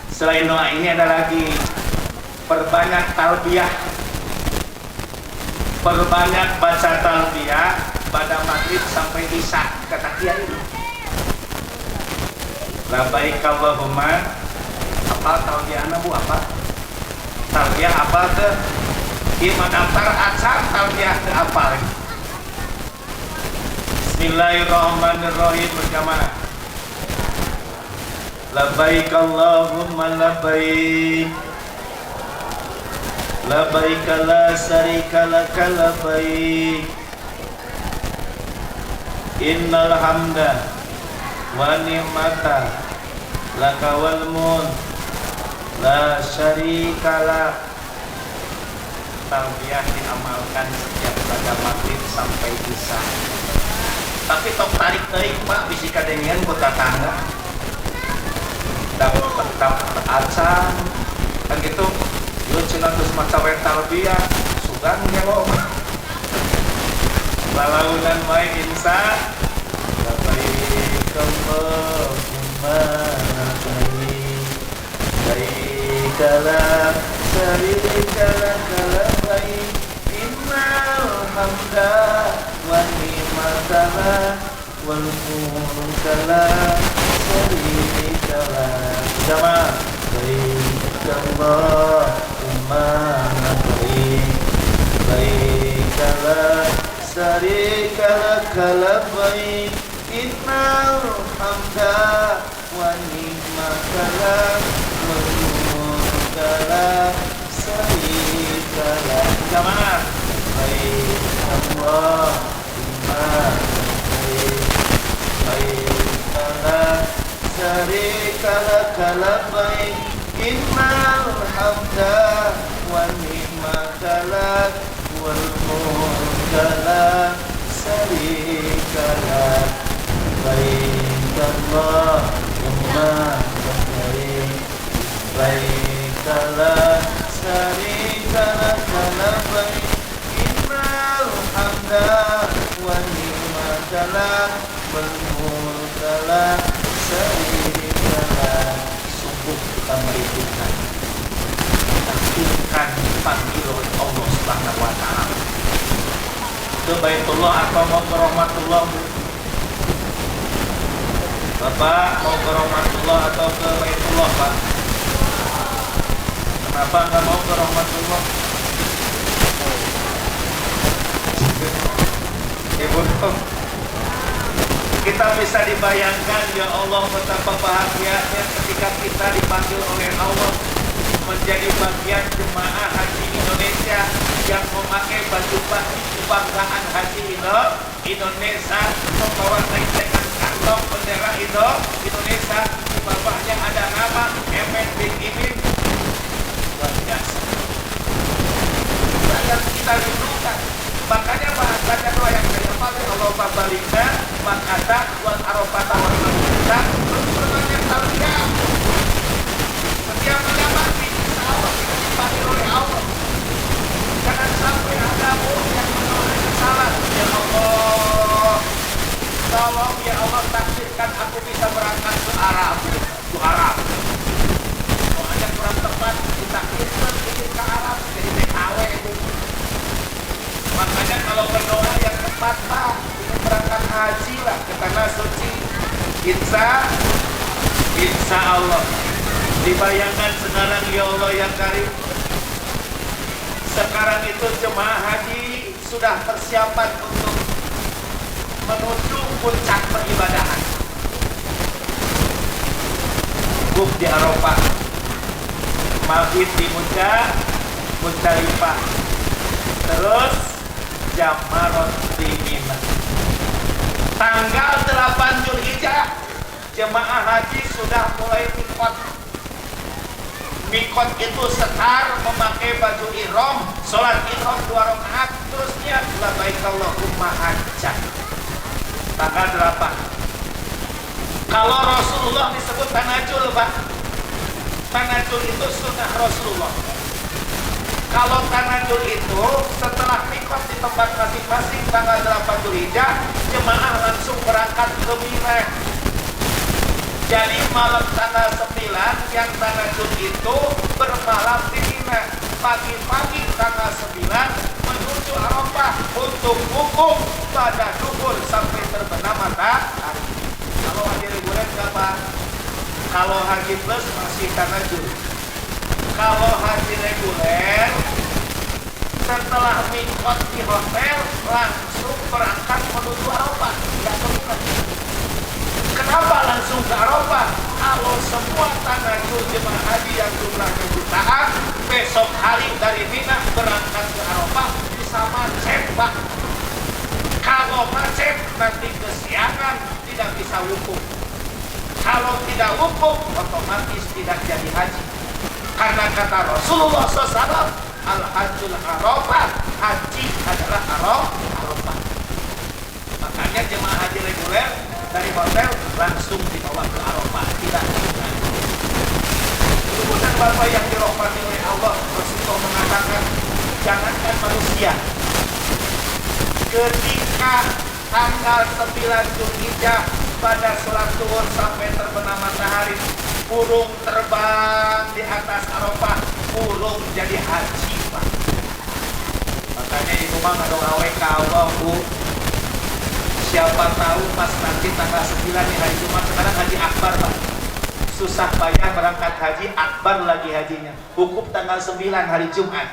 Selain doa ini ada lagi, perbanyak talbiyah. Perbanyak baca talbiyah pada maghrib sampai isya, kata kiai. Labbaik Allahumma. Apa talbiyahna Bu? Apa? Talbiyah apa teh? Ieu daftar acan talbiyah teu apal. Bismillahirrahmanirrahim berjamaah. Labbaik Allahumma labbaik. Labbaik la syarika laka labbaik. Innal hamda wa ni'mata laka wal mulk la syarika lak. Talbiyah diamalkan setiap pada maghrib sampai isya. Tapi tok tarik teuing Pak bisi kadengian ku tatangga. Dapat acan kan gitu. Yeuh cenah geus maca we talbiyah sugan ngelok. Lalaunan wae insya Allahumma labbaik. Baikala syarikala labbaik. Innal hamda wa ni'mata wal mulka la syarika lak. Jamaah. Baik Allahumma labbaik. Baikala syarikala labbaik. Innal hamda wa ni'mata wal mulka la syarika lak. Jamaah. Baik Allahumma labbaik. Baikala syarika labbaik. Innal hamda wa ni'mata wal mulka la syarika lak. Baik Allahumma labbaik. Baikala syarika labbaik. Innal hamda wa ni'mata wal mulka la syarika lak. Sungguh kita merindukan, takutkan dipanggil oleh Allah Subhanahu wa Ta'ala ke Baitullah atau mau ke Rahmatullah. Bapak mau ke Rahmatullah atau ke Baitullah, Pak? Kenapa nggak mau ke Rahmatullah? Ibu, kita bisa dibayangkan ya Allah betapa bahagianya ketika kita dipanggil oleh Allah menjadi bagian jemaah haji Indonesia yang memakai baju batik kebanggaan haji Indonesia, membawa dengan kantong bendera Indonesia, di bawahnya ada nama Emen bin Imin. Luar biasa. Yang kita rindukan. Makanya bahasanya doa yang saya pakai Allah baliknya makata buat arafah wal kita terus berbanyak talbiyah. Setiap mendapati Allah kita dipanggil oleh Allah. Jangan sampai ada orang yang menolak salah. Ya Allah, tolong ya Allah takdirkan aku bisa berangkat ke Arab. Ke Arab. Soalnya kurang tepat ditakdirkan ingin ke Arab jadi TKW itu. Makanya kalau berdoa yang tepat Pak, ingin berangkat haji lah ke tanah suci. Insya Allah. Dibayangkan sekarang ya Allah yang karim. Sekarang itu jemaah haji sudah persiapan untuk menuju puncak peribadahan. Wukuf di Arafah, maghrib di Muzdalifah, terus Jamarat di Mina. Tanggal 8 Zulhijjah jemaah haji sudah mulai mikot. Mikot itu setar memakai baju ihram, sholat ihram 2 rakaat, terus niat labbaik Allahumma hajjah. Tanggal 8. Kalau Rasulullah disebut tanajul, Pak. Tanajul itu sunnah Rasulullah. Kalau tanajul itu setelah mikot di tempat masing-masing tanggal 8 Zulhijjah, jemaah langsung berangkat ke Mina. Jadi malam tanggal 9 yang tanajul itu bermalam di Mina. Pagi-pagi tanggal 9 menuju Arafah untuk wukuf pada duhur sampai terbenam matahari. Kalau haji reguler berapa? Kalau haji plus masih tanajul. Kalau haji reguler setelah mikot di hotel langsung berangkat menuju Arafah, tidak ke. Kenapa langsung ke Arafah? Kalau semua tanajul jemaah haji yang jumlahnya jutaan besok hari dari Mina berangkat ke Arafah bisa macet, Pak. Kalau macet nanti kesiangan tidak bisa wukuf. Kalau tidak wukuf otomatis tidak jadi haji. Karena kata Rasulullah SAW, Al-Hajjul Arafah, haji adalah Arafah. Makanya jemaah haji reguler dari hotel langsung dibawa ke Arafah, tidak diundang. Ibu dan bapak yang dirahmati oleh Allah, Rasulullah mengatakan, jangankan manusia, ketika tanggal 9 Zulhijjah pada sholat zuhur sampai terbenam matahari, burung terbang di atas Arafah, burung jadi haji, Pak. Makanya ibu mah ngadong awe ka Allah, Bu. Siapa tahu pas nanti tanggal 9 di hari Jumat, sekarang haji akbar, Pak. Susah payah berangkat haji, akbar lagi hajinya. Wukuf tanggal 9 hari Jumat.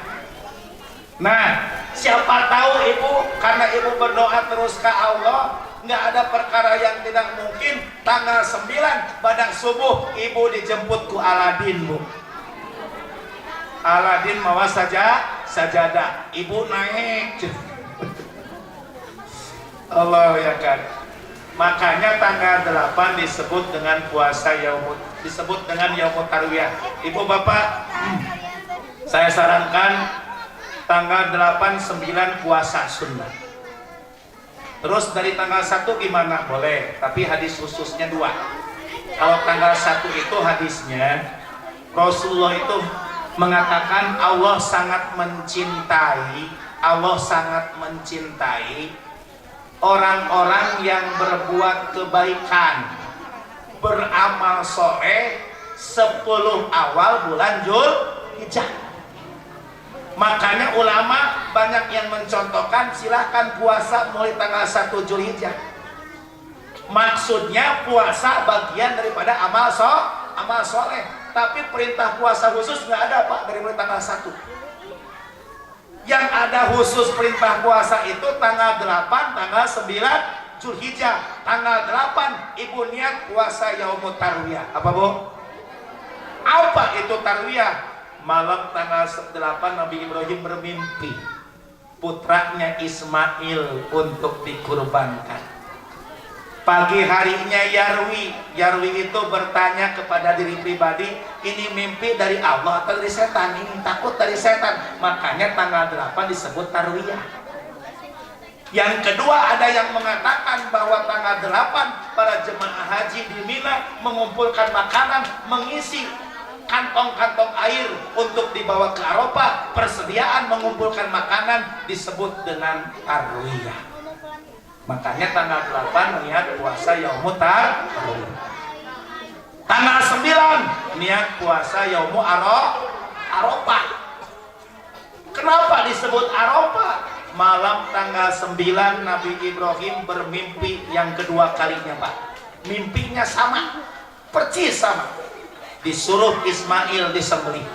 Nah, siapa tahu ibu, karena ibu berdoa terus ke Allah, nggak ada perkara yang tidak mungkin. Tanggal 9 pada subuh ibu dijemput ku Aladin, Bu. Aladin mawa sajadah, ibu naik. Allah ya kan. Makanya tanggal 8 disebut dengan puasa Yaumut, disebut dengan Yaumut Tarwiyah. Ibu bapak, saya sarankan tanggal 8, 9 puasa sunnah. Terus dari tanggal 1 gimana? Boleh, tapi hadis khususnya 2. Kalau tanggal 1 itu hadisnya Rasulullah itu mengatakan Allah sangat mencintai orang-orang yang berbuat kebaikan, beramal soleh 10 awal bulan Zulhijjah. Makanya ulama banyak yang mencontohkan silahkan puasa mulai tanggal 1 Zulhijjah. Maksudnya puasa bagian daripada amal soleh. Tapi perintah puasa khusus nggak ada Pak dari mulai tanggal 1. Yang ada khusus perintah puasa itu tanggal 8, tanggal 9 Zulhijjah. Tanggal 8 ibu niat puasa Yaumut Tarwiyah. Apa Bu? Apa itu Tarwiyah? Malam tanggal 8 Nabi Ibrahim bermimpi putranya Ismail untuk dikurbankan. Pagi harinya Yarwi itu bertanya kepada diri pribadi, ini mimpi dari Allah atau dari setan? Ini takut dari setan. Makanya tanggal 8 disebut Tarwiyah. Yang kedua, ada yang mengatakan bahwa tanggal 8 para jemaah haji di Mina mengumpulkan makanan, mengisi kantong-kantong air untuk dibawa ke Arafah. Persediaan mengumpulkan makanan disebut dengan Tarwiyah. Makanya tanggal 8 niat puasa Yaumut Tarwiyah. Tanggal 9 niat puasa Yaumul Arafah. Kenapa disebut Arafah? Malam tanggal 9 Nabi Ibrahim bermimpi yang kedua kalinya Pak. Mimpinya sama, percis sama. Disuruh Ismail disembelih.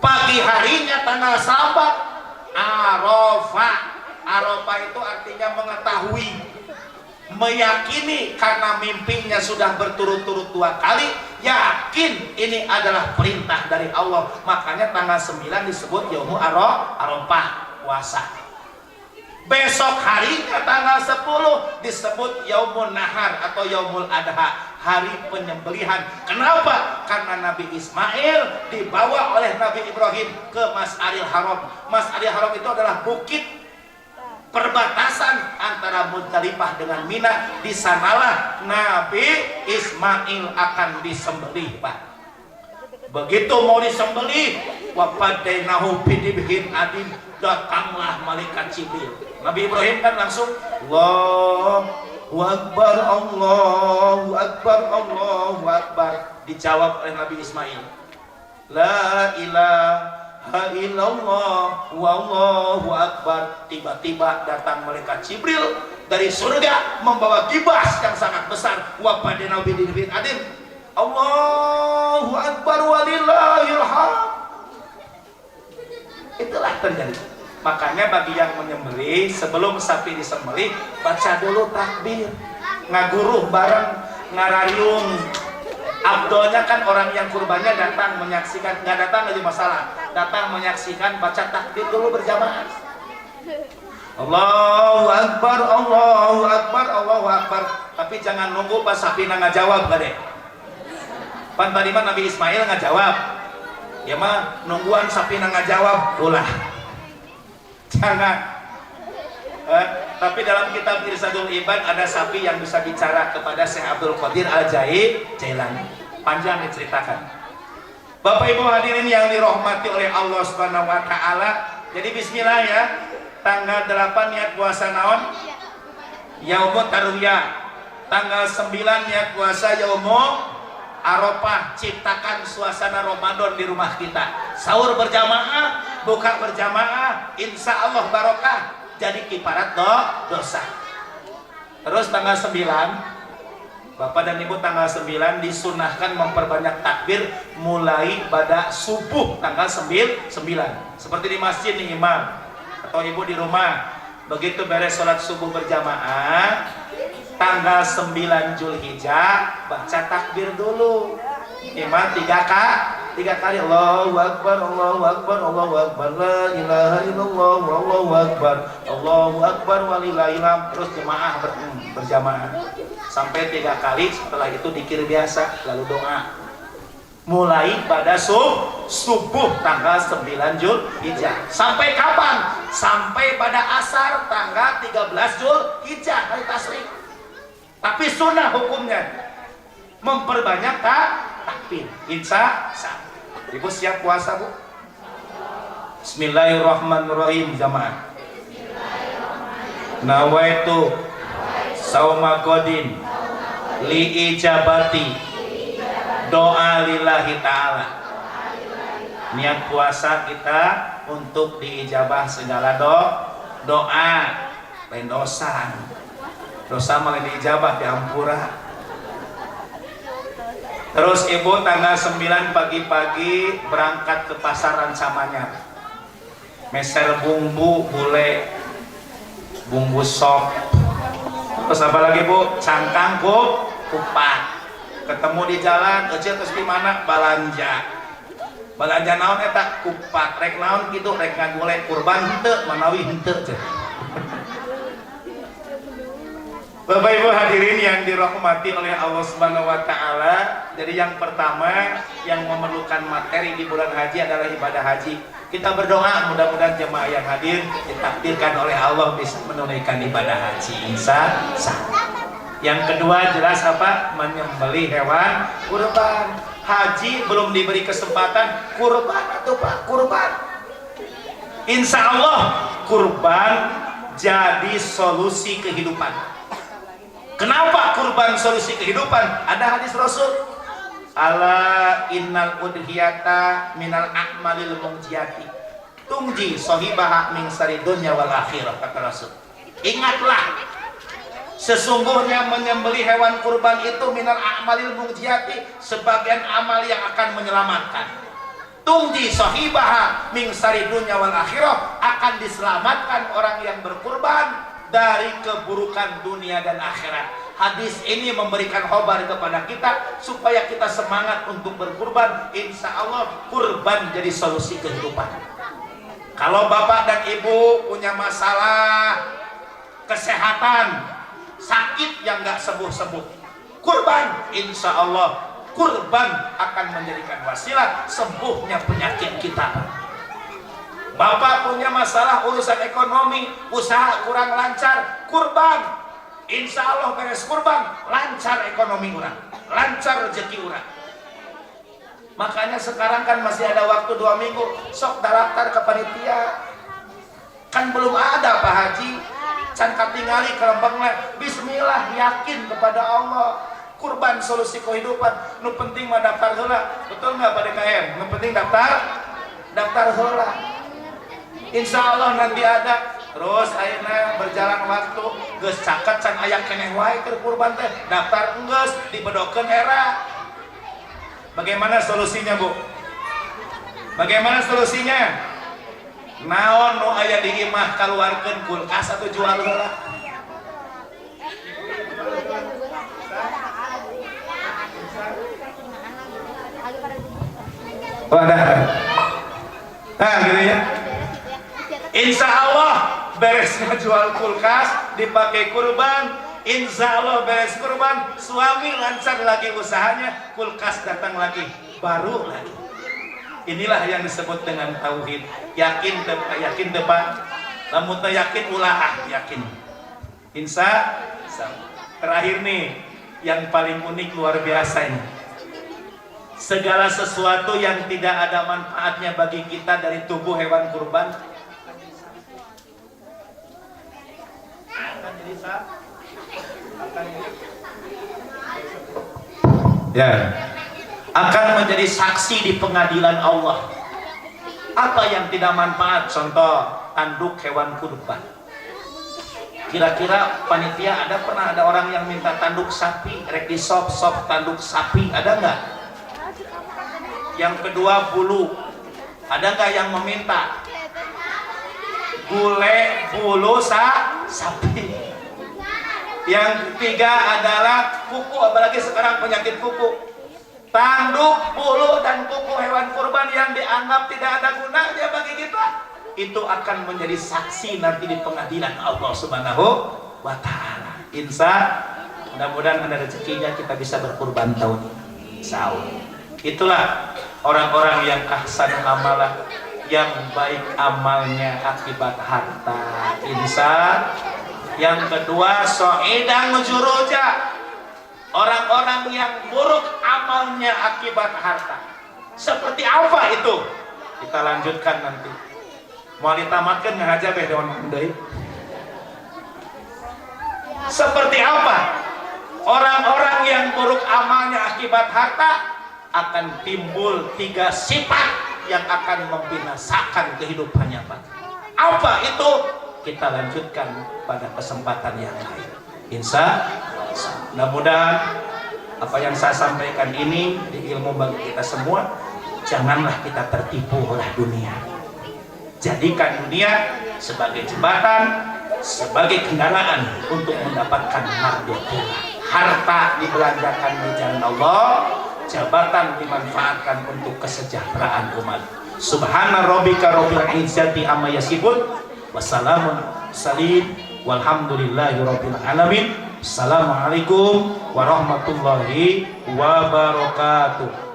Pagi harinya tanggal 9 Arafah. Arafah itu artinya mengetahui, meyakini karena mimpinya sudah berturut-turut 2 kali, yakin ini adalah perintah dari Allah. Makanya tanggal 9 disebut Yaumul Arafah, puasa. Besok harinya tanggal 10 disebut Yaumul Nahar atau Yaumul Adha, hari penyembelihan. Kenapa? Karena Nabi Ismail dibawa oleh Nabi Ibrahim ke Mas'aril Haram. Mas'aril Haram itu adalah bukit perbatasan antara Muzdalifah dengan Mina. Di sanalah Nabi Ismail akan disembelih Pak. Begitu mau disembelih, wafadainahu bidibhin adim, datanglah malaikat Jibril. Nabi Ibrahim kan langsung Allahu Akbar, Allahu Akbar, Allahu Akbar. Dijawab oleh Nabi Ismail, La ilaha illallah wallahu akbar. Tiba-tiba datang malaikat Jibril dari surga membawa kibas yang sangat besar. Wa padana bidin adim, Allahu akbar walillahil hamd. Itulah terjadi. Makanya bagi yang menyembelih, sebelum sapi disembelih, baca dulu takbir, ngaguruh bareng, ngarariung. Abdolnya kan orang yang kurbannya datang menyaksikan, nggak datang jadi masalah, datang menyaksikan, baca takbir dulu berjamaah. Allahu Akbar, Allahu Akbar, Allahu Akbar. Tapi jangan nunggu pas sapi nggak jawab, gak deh. Pan tadi mah Nabi Ismail nggak jawab, ya mah nungguan sapi nggak jawab, ulah. Jangan. Tapi dalam kitab Irsadul Ibad ada sapi yang bisa bicara kepada Syekh Abdul Qadir Al-Jailani. Panjang diceritakan. Bapak Ibu hadirin yang dirahmati oleh Allah Subhanahu wa taala. Jadi bismillah ya. Tanggal 8 niat puasa naon? Yaumut Tarwiyah. Tanggal 9 niat puasa Yaumul Arafah. Ciptakan suasana Ramadan di rumah kita. Sahur berjamaah, buka berjamaah, insya Allah barokah. Jadi kiparat dosa. Terus tanggal 9 Bapak dan Ibu tanggal 9 disunahkan memperbanyak takbir mulai pada subuh tanggal 9. Seperti di masjid nih imam atau ibu di rumah. Begitu beres sholat subuh berjamaah tanggal 9 Zulhijjah baca takbir dulu. Imam 3 kali Allahu Akbar, Allahu Akbar, Allahu Akbar, la ilaha illallah, Allahu Akbar, Allahu Akbar walillahil hamd. Terus jemaah berjamaah sampai 3 kali. Setelah itu dzikir biasa lalu doa. Mulai pada subuh tanggal 9 Zulhijjah. Sampai kapan? Sampai pada asar tanggal 13 Zulhijjah hari tasyrik. Tapi sunnah hukumnya memperbanyak takbir. Insya Allah. Ibu siap puasa Bu? Bismillahirrahmanirrahim jamaah. Nawaitu sauma godin li ijabati doa lillahi ta'ala. Niat puasa kita untuk diijabah segala doa, lain dosa. dosa malah diijabah di Ampura. Terus ibu tanggal 9 pagi-pagi berangkat ke pasaran Samanyar, meser bumbu bule, bumbu sop, terus apa lagi bu, cangkang kupat. Ketemu di jalan, terus di mana balanja naon eta kupat, rek naon gitu, rek ngagolek kurban henteu manawi henteu teh. Bapak Ibu hadirin yang dirahmati oleh Allah Subhanahu wa taala, jadi yang pertama yang memerlukan materi di bulan haji adalah ibadah haji. Kita berdoa mudah-mudahan jemaah yang hadir ditakdirkan oleh Allah bisa menunaikan ibadah haji insya Allah. Yang kedua jelas apa? Menyembelih hewan kurban. Haji belum diberi kesempatan kurban atau Pak kurban. Insya Allah kurban jadi solusi kehidupan. Kenapa kurban solusi kehidupan? Ada hadis Rasul. Ala innal udhiyata minal a'malil munjiyati tungji sahibaha min sari dunya wal akhirah, kata Rasul. Ingatlah, sesungguhnya menyembelih hewan kurban itu minal a'malil munjiyati, sebagian amal yang akan menyelamatkan. Tungji sahibaha min sari dunya wal akhirah, akan diselamatkan orang yang berkurban dari keburukan dunia dan akhirat. Hadis ini memberikan khobar kepada kita supaya kita semangat untuk berkurban. Insya Allah kurban jadi solusi kehidupan. Kalau bapak dan ibu punya masalah kesehatan, sakit yang gak sembuh-sembuh, kurban, insya Allah kurban akan menjadikan wasilah sembuhnya penyakit kita. Bapak punya masalah urusan ekonomi, usaha kurang lancar, kurban, insya Allah beres kurban, lancar ekonomi orang, lancar rezeki orang. Makanya sekarang kan masih ada waktu 2 minggu, sok daftar ke panitia. Kan belum ada Pak Haji, can katingali kelempengna, bismillah, yakin kepada Allah. Kurban solusi kehidupan, nu penting mah daftar heula, betul nggak Pak DKM? Nu penting daftar heula. Insya Allah nanti ada. Terus akhirnya berjalan waktu geus caket can aya keneh wae keur kurban teh, daftar enggeus dibedokeun era. Bagaimana solusinya Bu? Bagaimana solusinya? Naon nu aya di imah kaluarkeun kulkas atau jual heula? Oh ada. Nah gitu ya. Insya Allah beresnya jual kulkas dipakai kurban, insya Allah beres kurban, suami lancar lagi usahanya, kulkas datang lagi, baru lagi. Inilah yang disebut dengan tauhid. Yakin depan, namun yakin ulah yakin. Insya Allah. Terakhir nih, yang paling unik luar biasa ini. Segala sesuatu yang tidak ada manfaatnya bagi kita dari tubuh hewan kurban akan menjadi saksi di pengadilan Allah. Apa yang tidak manfaat? Contoh tanduk hewan kurban. Kira-kira panitia pernah ada orang yang minta tanduk sapi, rek di sop tanduk sapi, ada nggak? Yang kedua bulu, ada nggak yang meminta gule bulu sapi? Yang ketiga adalah kuku, apalagi sekarang penyakit kuku. Tanduk, bulu, dan kuku hewan kurban yang dianggap tidak ada gunanya bagi kita, itu akan menjadi saksi nanti di pengadilan Allah Subhanahu wa Ta'ala. Insya mudah-mudahan ada rezekinya kita bisa berkurban tahun ini. Insya Allah. Itulah orang-orang yang ahsan amalah, yang baik amalnya akibat harta. Insya. Yang kedua so'idang juruja, orang-orang yang buruk amalnya akibat harta. Seperti apa itu? Kita lanjutkan nanti. Mau ditamatkan ngaja beh dewan deui. Seperti apa orang-orang yang buruk amalnya akibat harta? Akan timbul 3 sifat yang akan membinasakan kehidupannya Pak. Apa itu? Kita lanjutkan pada kesempatan yang lain. Insya mudah-mudahan apa yang saya sampaikan ini di ilmu bagi kita semua. Janganlah kita tertipu oleh dunia. Jadikan dunia sebagai jembatan, sebagai kendaraan untuk mendapatkan mardhatillah. Harta dibelanjakan di jalan Allah, jabatan dimanfaatkan untuk kesejahteraan umat. Subhana rabbika rabbil izzati amma yasifun, wassalamun salim, walhamdulillahi rabbil alamin. Assalamualaikum warahmatullahi wabarakatuh.